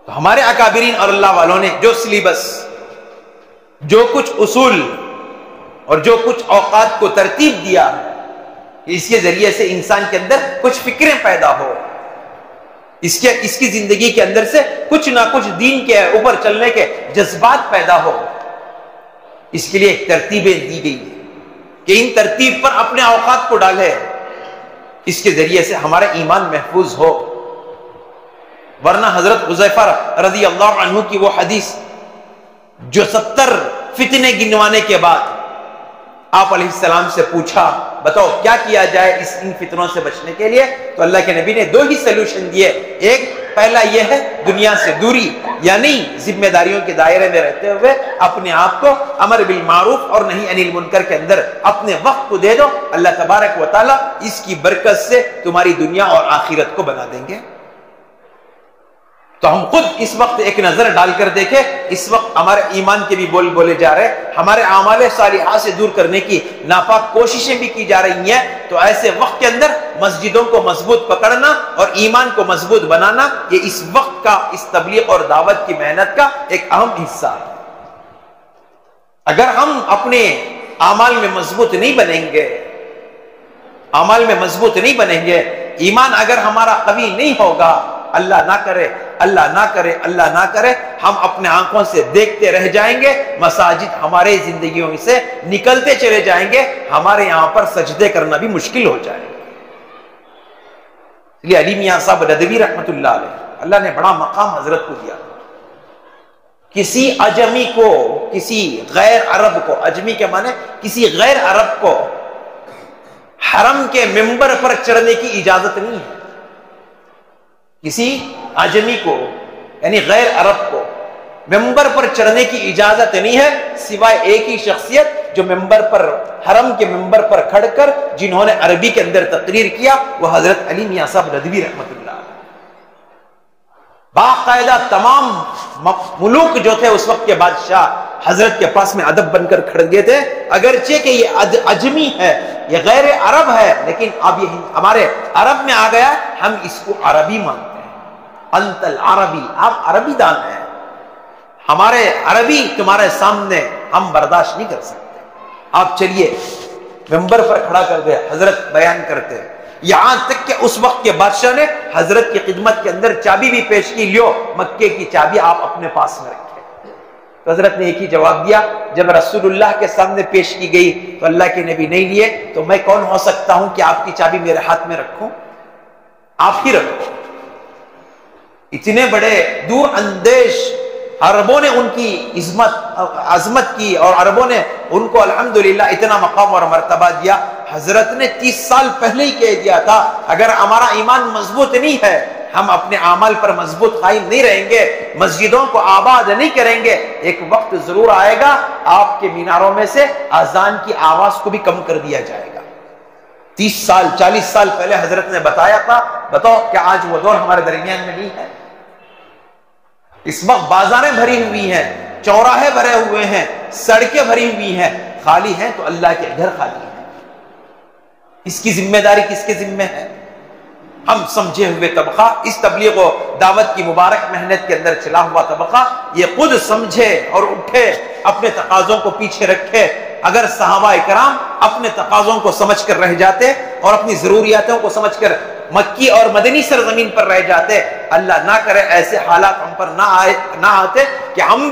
تو ہمارے اکابرین اور اللہ والوں نے جو سلیبس، جو کچھ اصول اور جو کچھ اوقات کو ترتیب دیا ہے، اس کے ذریعے سے انسان کے اندر کچھ فکریں پیدا ہو، اس کی زندگی کے اندر سے کچھ نہ کچھ دین کے اوپر چلنے کے جذبات پیدا ہو، اس کے لیے ایک ترتیبیں دی گئی ہیں کہ ان ترتیب پر اپنے اوقات کو ڈالے، اس کے ذریعے سے ہمارا ایمان محفوظ ہو۔ ورنہ حضرت حذیفہ رضی اللہ عنہ کی وہ حدیث جو 70 فتنے گنوانے کے بعد آپ علیہ السلام سے پوچھا بتاؤ کیا کیا جائے ان فتنوں سے بچنے کے لیے، تو اللہ کے نبی نے 2 ہی سلوشن دیے۔ ایک پہلا یہ ہے دنیا سے دوری، یعنی ذمہ داریوں کے دائرے میں رہتے ہوئے اپنے آپ کو امر بالمعروف اور نہی عن المنکر کے اندر اپنے وقت کو دے دو، اللہ تبارک و تعالیٰ اس کی برکت سے تمہاری دنیا اور آخرت کو بنا دیں گے۔ تو ہم خود اس وقت ایک نظر ڈال کر دیکھیں، اس وقت ہمارے ایمان کے بھی بول بولے جا رہے ہیں، ہمارے اعمال صالحہ سے دور کرنے کی ناپاک کوششیں بھی کی جا رہی ہیں، تو ایسے وقت کے اندر مسجدوں کو مضبوط پکڑنا اور ایمان کو مضبوط بنانا، یہ اس وقت کا، اس تبلیغ اور دعوت کی محنت کا ایک اہم حصہ ہے۔ اگر ہم اپنے اعمال میں مضبوط نہیں بنیں گے، اعمال میں مضبوط نہیں بنیں گے، ایمان اگر ہمارا قوی نہیں ہوگا، اللہ نہ کرے، اللہ نہ کرے، اللہ نہ کرے، ہم اپنے آنکھوں سے دیکھتے رہ جائیں گے، مساجد ہمارے زندگیوں سے نکلتے چلے جائیں گے، ہمارے یہاں پر سجدے کرنا بھی مشکل ہو جائے گا۔ اس لیے علی میاں صاحب ندوی رحمت اللہ علیہ، اللہ نے بڑا مقام حضرت کو دیا، کسی اجمی کو، کسی غیر عرب کو، اجمی کے معنی کسی غیر عرب کو حرم کے ممبر پر چڑھنے کی اجازت نہیں ہے۔ کسی اجمی کو یعنی غیر عرب کو ممبر پر چڑھنے کی اجازت نہیں ہے سوائے ایک ہی شخصیت جو ممبر پر، حرم کے ممبر پر کھڑ کر جنہوں نے عربی کے اندر تقریر کیا، وہ حضرت علی میاں صاحب ندوی رحمۃ اللہ علیہ۔ باقاعدہ تمام ملوک جو تھے اس وقت کے بادشاہ حضرت کے پاس میں ادب بن کر کھڑ گئے تھے، اگرچہ کہ یہ عجمی ہے، یہ غیر عرب ہے، لیکن اب یہ ہمارے عرب میں آ گیا، ہم اس کو عربی مانتے ہیں۔ انت العربی، آپ عربی دان ہیں، ہمارے عربی تمہارے سامنے ہم برداشت نہیں کر سکتے۔ آپ چلیے ممبر پر کھڑا کر دے، حضرت بیان کرتے، یہاں تک کہ اس وقت کے بادشاہ نے حضرت کی خدمت کے اندر چابی بھی پیش کی، لیو مکے کی چابی آپ اپنے پاس میں رکھیں۔ تو حضرت نے ایک ہی جواب دیا، جب رسول اللہ کے سامنے پیش کی گئی تو اللہ کے نبی نہیں لیے، تو میں کون ہو سکتا ہوں کہ آپ کی چابی میرے ہاتھ میں رکھوں؟ آپ ہی رکھو۔ اتنے بڑے دور اندیش عربوں نے ان کی عظمت کی، اور عربوں نے ان کو الحمدللہ اتنا مقام اور مرتبہ دیا۔ حضرت نے 30 سال پہلے ہی کہہ دیا تھا، اگر ہمارا ایمان مضبوط نہیں ہے، ہم اپنے اعمال پر مضبوط قائم نہیں رہیں گے، مسجدوں کو آباد نہیں کریں گے، ایک وقت ضرور آئے گا آپ کے میناروں میں سے اذان کی آواز کو بھی کم کر دیا جائے گا۔ 30 سال 40 سال پہلے حضرت نے بتایا تھا، بتاؤ کہ آج وہ دور ہمارے درمیان میں نہیں ہے؟ اس وقت بازاریں بھری ہوئی ہیں، چوراہے بھرے ہوئے ہیں، سڑکیں بھری ہوئی ہیں، خالی ہیں تو اللہ کے گھر خالی ہیں۔ اس کی ذمہ داری کس کے ذمہ ہے؟ ہم سمجھے ہوئے طبقہ، اس تبلیغ و دعوت کی مبارک محنت کے اندر چلا ہوا طبقہ، یہ خود سمجھے اور اٹھے، اپنے تقاضوں کو پیچھے رکھے۔ اگر صحابہ کرام اپنے تقاضوں کو سمجھ کر رہ جاتے اور اپنی ضروریاتوں کو سمجھ کر مکی اور مدنی سرزمین پر رہ جاتے، اللہ نہ کرے ایسے حالات ہم پر نہ آتے کہ ہم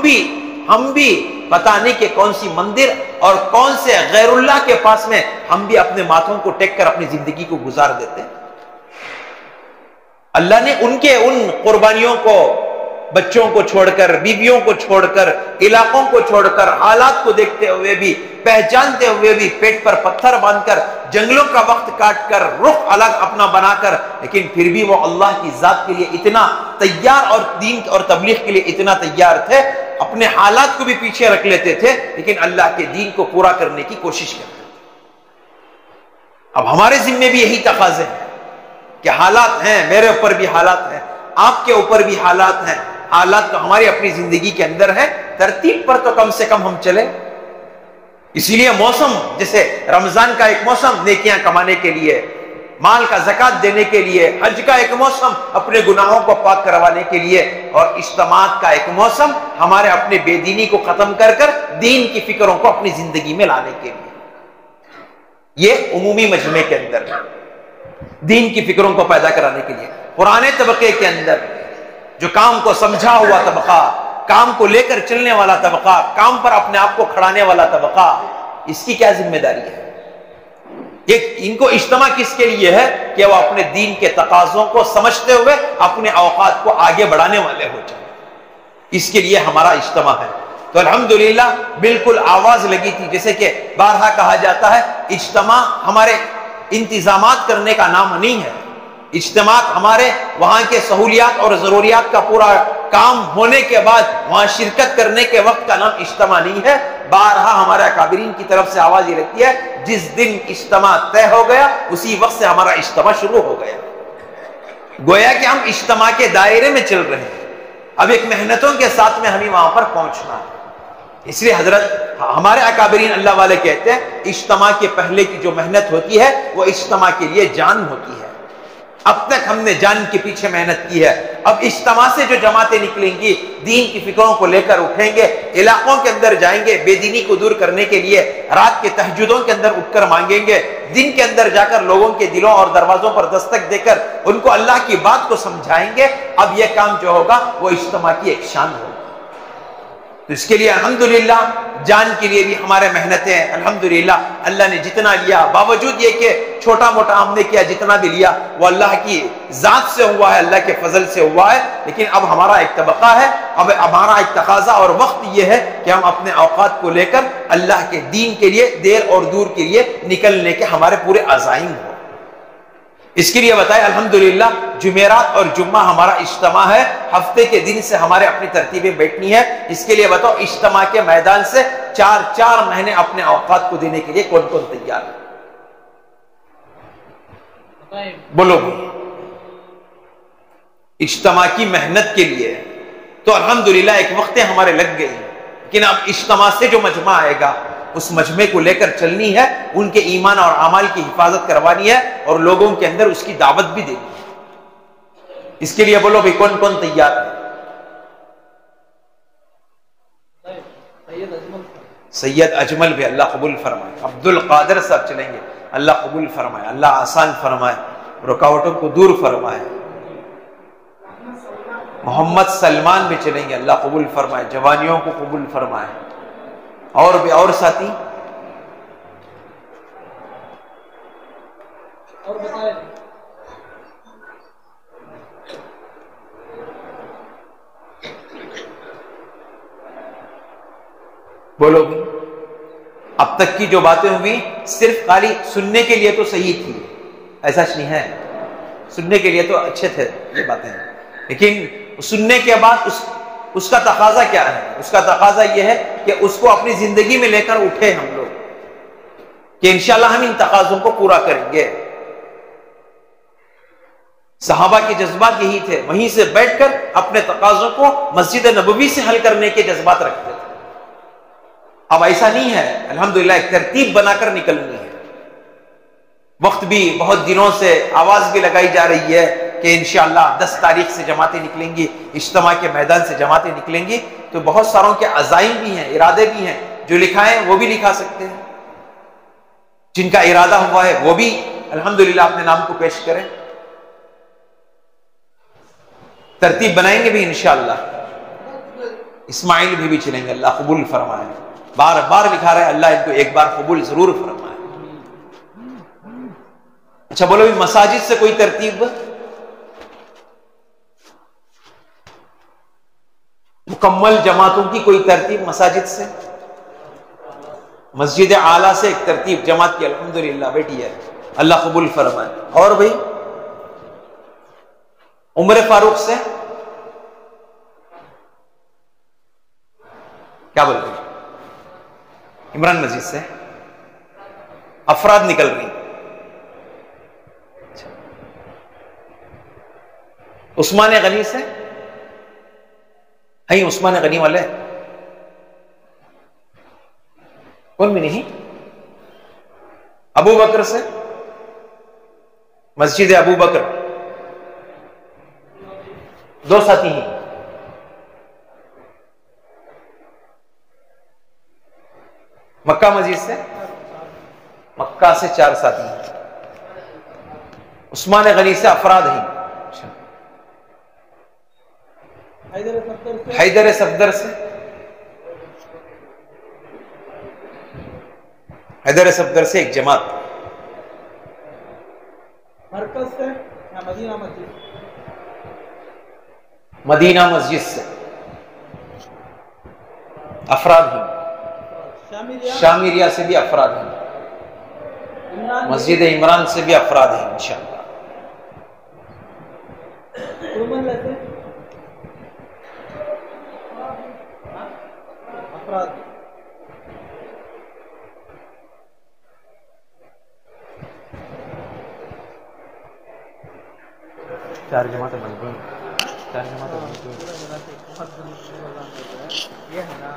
بھی پتہ نہیں کہ کون سی مندر اور کون سے غیر اللہ کے پاس میں ہم بھی اپنے ماتھوں کو ٹیک کر اپنی زندگی کو گزار دیتے۔ اللہ نے ان کے ان قربانیوں کو، بچوں کو چھوڑ کر، بیویوں کو چھوڑ کر، علاقوں کو چھوڑ کر، حالات کو دیکھتے ہوئے بھی، پہچانتے ہوئے بھی، پیٹ پر پتھر باندھ کر، جنگلوں کا وقت کاٹ کر، رخ الگ اپنا بنا کر، لیکن پھر بھی وہ اللہ کی ذات کے لیے اتنا تیار اور دین اور تبلیغ کے لیے اتنا تیار تھے، اپنے حالات کو بھی پیچھے رکھ لیتے تھے، لیکن اللہ کے دین کو پورا کرنے کی کوشش کرتے تھے۔ اب ہمارے ذمے بھی یہی تقاضے ہیں کہ حالات ہیں، میرے اوپر بھی حالات ہیں، آپ کے اوپر بھی حالات ہیں، حالات تو ہماری اپنی زندگی کے اندر ہے، ترتیب پر تو کم سے کم ہم چلیں۔ اسی لیے موسم، جیسے رمضان کا ایک موسم نیکیاں کمانے کے لیے، مال کا زکوٰۃ دینے کے لیے، حج کا ایک موسم اپنے گناہوں کو پاک کروانے کے لیے، اور اجتماعات کا ایک موسم ہمارے اپنے بے دینی کو ختم کر کر دین کی فکروں کو اپنی زندگی میں لانے کے لیے۔ یہ عمومی مجمع کے اندر دین کی فکروں کو پیدا کرانے کے لیے۔ پرانے طبقے کے اندر جو کام کو سمجھا ہوا طبقہ، کام کو لے کر چلنے والا طبقہ، کام پر اپنے آپ کو کھڑانے والا طبقہ، اس کی کیا ذمہ داری ہے؟ ان کو اجتماع کس کے لیے ہے کہ وہ اپنے دین کے تقاضوں کو سمجھتے ہوئے اپنے اوقات کو آگے بڑھانے والے ہو جائیں، اس کے لیے ہمارا اجتماع ہے۔ تو الحمدللہ بالکل آواز لگی تھی، جیسے کہ بارہا کہا جاتا ہے، اجتماع ہمارے انتظامات کرنے کا نام نہیں ہے، اجتماع ہمارے وہاں کے سہولیات اور ضروریات کا پورا کام ہونے کے بعد وہاں شرکت کرنے کے وقت کا نام اجتماع نہیں ہے۔ بارہا ہمارے اکابرین کی طرف سے آواز یہ رہتی ہے، جس دن اجتماع طے ہو گیا اسی وقت سے ہمارا اجتماع شروع ہو گیا، گویا کہ ہم اجتماع کے دائرے میں چل رہے ہیں، اب ایک محنتوں کے ساتھ میں ہمیں وہاں پر پہنچنا ہے۔ اس لیے حضرت ہمارے اکابرین اللہ والے کہتے ہیں، اجتماع کے پہلے کی جو محنت ہوتی ہے وہ اجتماع کے لیے جان ہوتی ہے۔ اب تک ہم نے جان کے پیچھے محنت کی ہے، اب اجتماع سے جو جماعتیں نکلیں گی دین کی فکروں کو لے کر اٹھیں گے، علاقوں کے اندر جائیں گے، بے دینی کو دور کرنے کے لیے رات کے تہجدوں کے اندر اٹھ کر مانگیں گے، دن کے اندر جا کر لوگوں کے دلوں اور دروازوں پر دستک دے کر ان کو اللہ کی بات کو سمجھائیں گے۔ اب یہ کام جو ہوگا وہ اجتماع کی ایک شان ہوگا۔ تو اس کے لیے الحمدللہ جان کے لیے بھی ہمارے محنتیں ہیں، الحمدللہ اللہ نے جتنا لیا، باوجود یہ کہ چھوٹا موٹا ہم نے کیا، جتنا بھی لیا وہ اللہ کی ذات سے ہوا ہے، اللہ کے فضل سے ہوا ہے، لیکن اب ہمارا ایک طبقہ ہے، اب ہمارا ایک تقاضا اور وقت یہ ہے کہ ہم اپنے اوقات کو لے کر اللہ کے دین کے لیے دیر اور دور کے لیے نکلنے کے ہمارے پورے عزائم ہوں۔ اس کے لیے بتائے الحمدللہ جمعرات اور جمعہ ہمارا اجتماع ہے، ہفتے کے دن سے ہمارے اپنی ترتیبیں بیٹھنی ہے۔ اس کے لیے بتاؤ اجتماع کے میدان سے 4 مہینے اپنے اوقات کو دینے کے لیے کون کون تیار ہے؟ بولو اجتماع کی محنت کے لیے تو الحمدللہ ایک وقت ہمارے لگ گئی، لیکن اب اجتماع سے جو مجمع آئے گا اس مجمع کو لے کر چلنی ہے، ان کے ایمان اور اعمال کی حفاظت کروانی ہے اور لوگوں کے اندر اس کی دعوت بھی دینی ہے۔ اس کے لیے بولو بھائی کون کون تیار ہے؟ سید اجمل بھی اللہ قبول فرمائے، عبد القادر صاحب چلیں گے، اللہ قبول فرمائے، اللہ آسان فرمائے، رکاوٹوں کو دور فرمائے۔ محمد سلمان بھی چلیں گے، اللہ قبول فرمائے، جوانیوں کو قبول فرمائے۔ اور بھی اور ساتھی اور بتائیں بولو بھی۔ اب تک کی جو باتیں ہوئی صرف خالی سننے کے لیے تو صحیح تھی، ایسا نہیں ہے، سننے کے لیے تو اچھے تھے یہ باتیں، لیکن سننے کے بعد اس کا تقاضا کیا ہے؟ اس کا تقاضا یہ ہے کہ اس کو اپنی زندگی میں لے کر اٹھے ہم لوگ کہ انشاءاللہ ہم ان تقاضوں کو پورا کریں گے۔ صحابہ کے جذبات یہی تھے، وہیں سے بیٹھ کر اپنے تقاضوں کو مسجد نبوی سے حل کرنے کے جذبات رکھتے تھے۔ اب ایسا نہیں ہے، الحمدللہ ایک ترتیب بنا کر نکلنی ہے۔ وقت بھی بہت دنوں سے آواز بھی لگائی جا رہی ہے کہ انشاءاللہ 10 تاریخ سے جماعتیں نکلیں گی، اجتماع کے میدان سے جماعتیں نکلیں گی، تو بہت ساروں کے عزائم بھی ہیں، ارادے بھی ہیں، جو لکھائیں وہ بھی لکھا سکتے ہیں، جن کا ارادہ ہوا ہے وہ بھی الحمدللہ اپنے نام کو پیش کریں۔ ترتیب بنائیں گے بھی انشاءاللہ۔ اسماعیل بھی چلیں گے، اللہ قبول فرمائے، بار بار لکھا رہے، اللہ ان کو ایک بار قبول ضرور فرمائے۔ اچھا بولو بھی مساجد سے کوئی ترتیب؟ مکمل جماعتوں کی کوئی ترتیب مساجد سے؟ مسجد اعلیٰ سے ایک ترتیب جماعت کی الحمدللہ بیٹھی ہے، اللہ قبول فرمائے۔ اور بھائی عمر فاروق سے کیا بول رہے؟ عمران مسجد سے افراد نکل رہی۔ عثمان غنی سے ہیں؟ عثمان غنی والے کون بھی نہیں؟ ابو بکر سے مسجد ابو بکر 2 ساتھی ہیں۔ مکہ مسجد سے مکہ سے 4 ساتھی ہیں۔ عثمان غنی سے افراد ہیں۔ حیدر صفدر سے حیدر صفدر سے ایک جماعت۔ مرکز سے یا مدینہ مسجد؟ مدینہ مسجد سے افراد ہیں۔ شامیریہ سے بھی افراد ہیں، مسجد عمران سے بھی افراد ہیں انشاءاللہ۔ افراد چار جماعتیں بن گئی، یہ ہے نا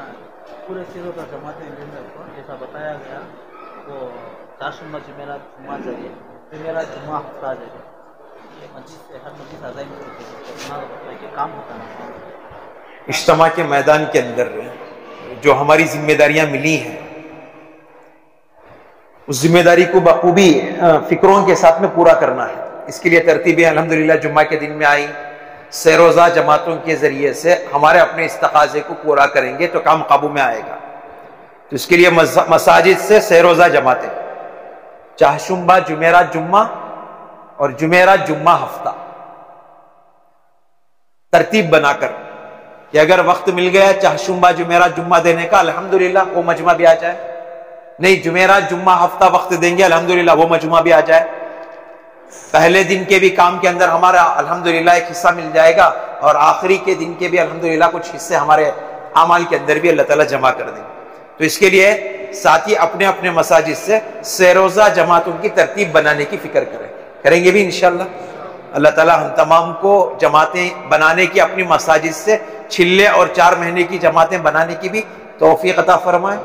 پورے چیزوں کا جماعتیں جیسا بتایا گیا، وہ چاشمہ جمعرات جمعہ چاہیے، جمعرات جمعہ ہفتہ چاہیے، مسجد سے ہر مسجد عزائم کے کام ہوتا ہے۔ اجتماع کے میدان کے اندر جو ہماری ذمہ داریاں ملی ہیں اس ذمہ داری کو بخوبی فکروں کے ساتھ میں پورا کرنا ہے۔ اس کے لیے ترتیبیں الحمدللہ جمعہ کے دن میں آئی، سیروزہ جماعتوں کے ذریعے سے ہمارے اپنے اس تقاضے کو پورا کریں گے تو کام قابو میں آئے گا۔ تو اس کے لیے مساجد سے سیروزہ جماعتیں، چہارشنبہ جمعرات جمعہ اور جمعرات جمعہ ہفتہ، ترتیب بنا کر کہ اگر وقت مل گیا چہارشنبہ جمعرات جمعہ دینے کا الحمدللہ وہ مجمع بھی آ جائے، نہیں جمعرات جمعہ ہفتہ وقت دیں گے الحمدللہ وہ مجمع بھی آ جائے، پہلے دن کے بھی کام کے اندر ہمارا الحمدللہ ایک حصہ مل جائے گا، اور آخری کے دن کے بھی الحمدللہ کچھ حصے ہمارے اعمال کے اندر بھی اللہ تعالیٰ جمع کر دیں۔ تو اس کے لیے ساتھی اپنے اپنے مساجد سے سیروزہ جماعتوں کی ترتیب بنانے کی فکر کریں گے بھی انشاءاللہ۔ اللہ تعالیٰ ہم تمام کو جماعتیں بنانے کی، اپنی مساجد سے چھلے اور 4 مہینے کی جماعتیں بنانے کی بھی توفیق عطا فرمائے،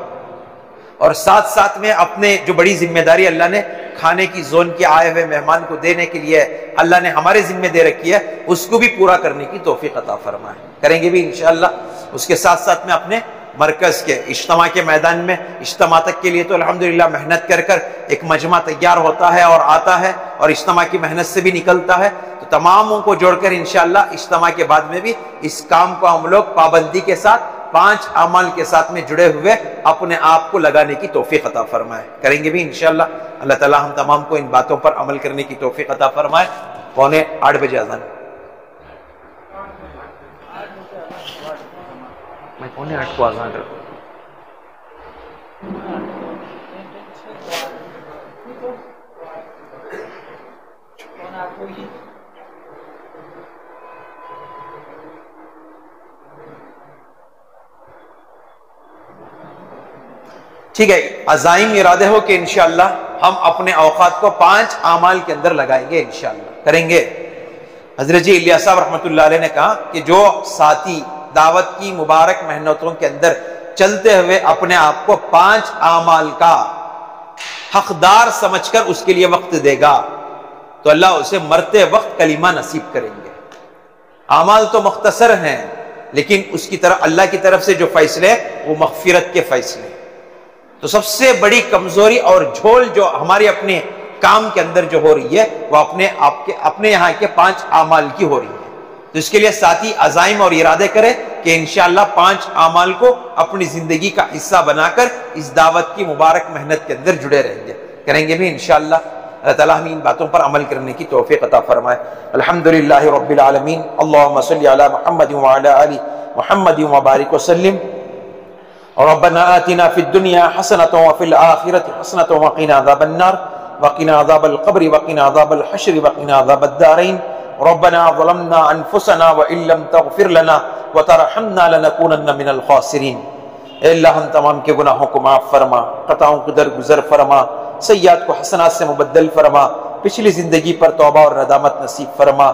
اور ساتھ ساتھ میں اپنے جو بڑی ذمہ داری اللہ نے کھانے کی زون کے آئے ہوئے مہمان کو دینے کے لیے اللہ نے ہمارے ذمہ دے رکھی ہے، اس کو بھی پورا کرنے کی توفیق عطا فرمائے، کریں گے بھی انشاءاللہ۔ اس کے ساتھ ساتھ میں اپنے مرکز کے اجتماع کے میدان میں اجتماع تک کے لیے تو الحمدللہ محنت کر ایک مجمع تیار ہوتا ہے اور آتا ہے، اور اجتماع کی محنت سے بھی نکلتا ہے، تو تماموں کو جوڑ کر انشاءاللہ اجتماع کے بعد میں بھی اس کام کو ہم لوگ پابندی کے ساتھ 5 اعمال کے ساتھ میں جڑے ہوئے اپنے آپ کو لگانے کی توفیق عطا فرمائے، کریں گے بھی انشاءاللہ۔ اللہ تعالی ہم تمام کو ان باتوں پر عمل کرنے کی توفیق عطا فرمائے۔ 7:45 بجے اذان، میں 7:45 کو اذان کرتا ہوں۔ ٹھیک ہے، عزائم ارادے ہو کہ انشاءاللہ ہم اپنے اوقات کو 5 اعمال کے اندر لگائیں گے انشاءاللہ، کریں گے۔ حضرت جی الیاس صاحب رحمۃ اللہ علیہ نے کہا کہ جو ساتھی دعوت کی مبارک محنتوں کے اندر چلتے ہوئے اپنے آپ کو 5 اعمال کا حقدار سمجھ کر اس کے لیے وقت دے گا تو اللہ اسے مرتے وقت کلمہ نصیب کریں گے۔ اعمال تو مختصر ہیں، لیکن اس کی طرف اللہ کی طرف سے جو فیصلے وہ مغفرت کے فیصلے۔ تو سب سے بڑی کمزوری اور جھول جو ہمارے اپنے کام کے اندر جو ہو رہی ہے وہ اپنے یہاں کے 5 اعمال کی ہو رہی ہے۔ تو اس کے لیے ساتھی عزائم اور ارادے کرے کہ انشاءاللہ 5 اعمال کو اپنی زندگی کا حصہ بنا کر اس دعوت کی مبارک محنت کے اندر جڑے رہیں گے، کریں گے بھی انشاءاللہ۔ اللہ تعالیٰ ہمیں ان باتوں پر عمل کرنے کی توفیق عطا فرمائے۔ الحمدللہ رب العالمین، اللہم صلی علی محمد وعلی آل محمد وبارک وسلم۔ ربنا آتنا في الدنيا حسنة وفي الآخرة حسنة وقنا عذاب النار وقنا عذاب القبر وقنا عذاب الحشر وقنا عذاب الدارين ربنا ظلمنا أنفسنا وإن لم تغفر لنا وترحمنا لنكونن من الخاسرين۔ اے اللہ ہم تمام کے گناہوں کو معاف فرما، خطاؤں کو درگزر فرما، سیئات کو حسنات سے مبدل فرما، پچھلی زندگی پر توبہ اور ندامت نصیب فرما۔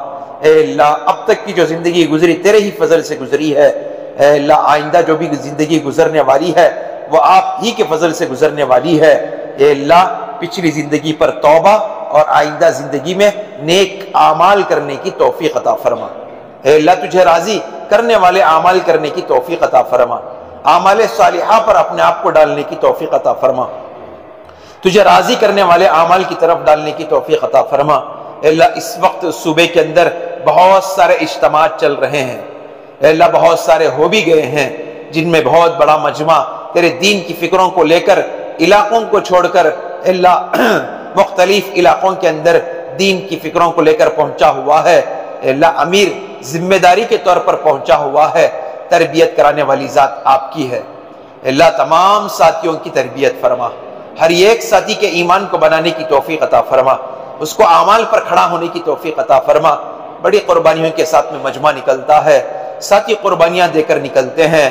اے اللہ اب تک کی جو زندگی گزری تیرے ہی فضل سے گزری ہے، اے اللہ آئندہ جو بھی زندگی گزرنے والی ہے وہ آپ ہی کے فضل سے گزرنے والی ہے۔ اے اللہ پچھلی زندگی پر توبہ اور آئندہ زندگی میں نیک اعمال کرنے کی توفیق عطا فرما۔ اے اللہ تجھے راضی کرنے والے اعمال کرنے کی توفیق عطا فرما، اعمال صالحہ پر اپنے آپ کو ڈالنے کی توفیق عطا فرما، تجھے راضی کرنے والے اعمال کی طرف ڈالنے کی توفیق عطا فرما۔ اے اللہ اس وقت صوبے کے اندر بہت سارے اجتماعات چل رہے ہیں، اے اللہ بہت سارے ہو بھی گئے ہیں جن میں بہت بڑا مجمع تیرے دین کی فکروں کو لے کر علاقوں کو چھوڑ کر اے اللہ مختلف علاقوں کے اندر دین کی فکروں کو لے کر پہنچا ہوا ہے۔ اے اللہ امیر ذمہ داری کے طور پر پہنچا ہوا ہے، تربیت کرانے والی ذات آپ کی ہے۔ اے اللہ تمام ساتھیوں کی تربیت فرما، ہر ایک ساتھی کے ایمان کو بنانے کی توفیق عطا فرما، اس کو اعمال پر کھڑا ہونے کی توفیق عطا فرما۔ بڑی قربانیوں کے ساتھ میں مجمع نکلتا ہے، ساتھی قربانیاں دے کر نکلتے ہیں،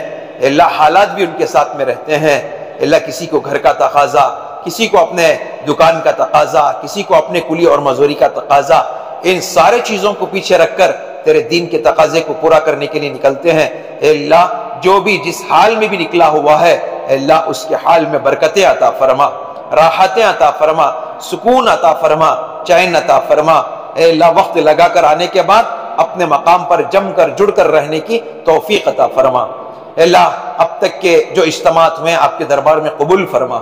اللہ حالات بھی ان کے ساتھ میں رہتے ہیں۔ اللہ کسی کو گھر کا تقاضا، کسی کو اپنے دکان کا تقاضا، کسی کو اپنے کلی اور مزوری کا تقاضا، ان سارے چیزوں کو پیچھے رکھ کر تیرے دین کے تقاضے کو پورا کرنے کے لیے نکلتے ہیں۔ اے اللہ جو بھی جس حال میں بھی نکلا ہوا ہے اے اللہ اس کے حال میں برکتیں عطا فرما، راحتیں عطا فرما، سکون عطا فرما، چین عطا فرما۔ اے اللہ وقت لگا کر آنے کے بعد اپنے مقام پر جم کر جڑ کر رہنے کی توفیق عطا فرما۔ اے اللہ اب تک کے جو اجتماعات ہوئے آپ کے دربار میں قبول فرما،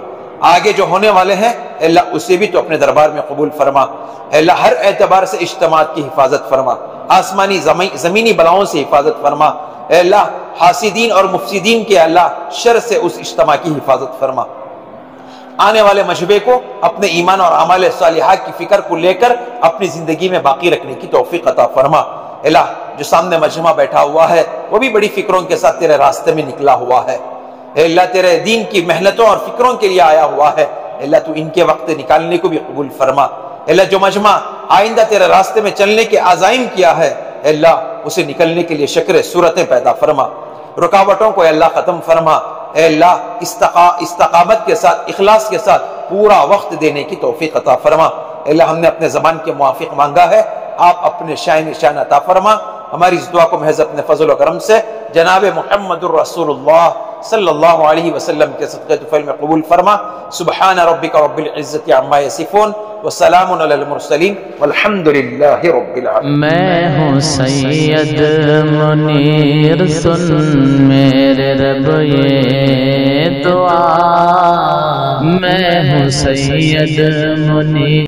آگے جو ہونے والے ہیں اے اللہ اسے بھی تو اپنے دربار میں قبول فرما۔ اے اللہ ہر اعتبار سے اجتماعات کی حفاظت فرما، آسمانی زمینی بلاؤں سے حفاظت فرما۔ اے اللہ حاسدین اور مفسدین کے اللہ شر سے اس اجتماع کی حفاظت فرما۔ آنے والے مشبے کو اپنے ایمان اور اعمال صالحات کی فکر کو لے کر اپنی زندگی میں باقی رکھنے کی توفیق عطا فرما۔ اللہ جو سامنے مجمع بیٹھا ہوا ہے وہ بھی بڑی فکروں کے ساتھ تیرے راستے میں نکلا ہوا ہے، اے اللہ تیرے دین کی محنتوں اور فکروں کے لیے آیا ہوا ہے، اے اللہ تو ان کے وقت نکالنے کو بھی قبول فرما۔ اے اللہ جو مجمع آئندہ تیرے راستے میں چلنے کے عزائم کیا ہے، اے اللہ اسے نکلنے کے لیے شکر صورتیں پیدا فرما، رکاوٹوں کو اے اللہ ختم فرما، اے اللہ استقامت کے ساتھ، اخلاص کے ساتھ پورا وقت دینے کی توفیق عطا فرما۔ اے اللہ ہم نے اپنے زبان کے موافق مانگا ہے، آپ اپنے شان عطا فرما۔ ہماری اس دعا کو محض اپنے فضل و کرم سے جناب محمد الرسول اللہ صلی اللہ علیہ وسلم کے صدقہ طفیل میں قبول فرما۔ سبحان ربک رب العزت عما یصفون وسلام علی المرسلین والحمد للہ رب العالمین۔ میں ہوں سید منیر، سن میرے رب یہ دعا، میں ہوں سید منیر۔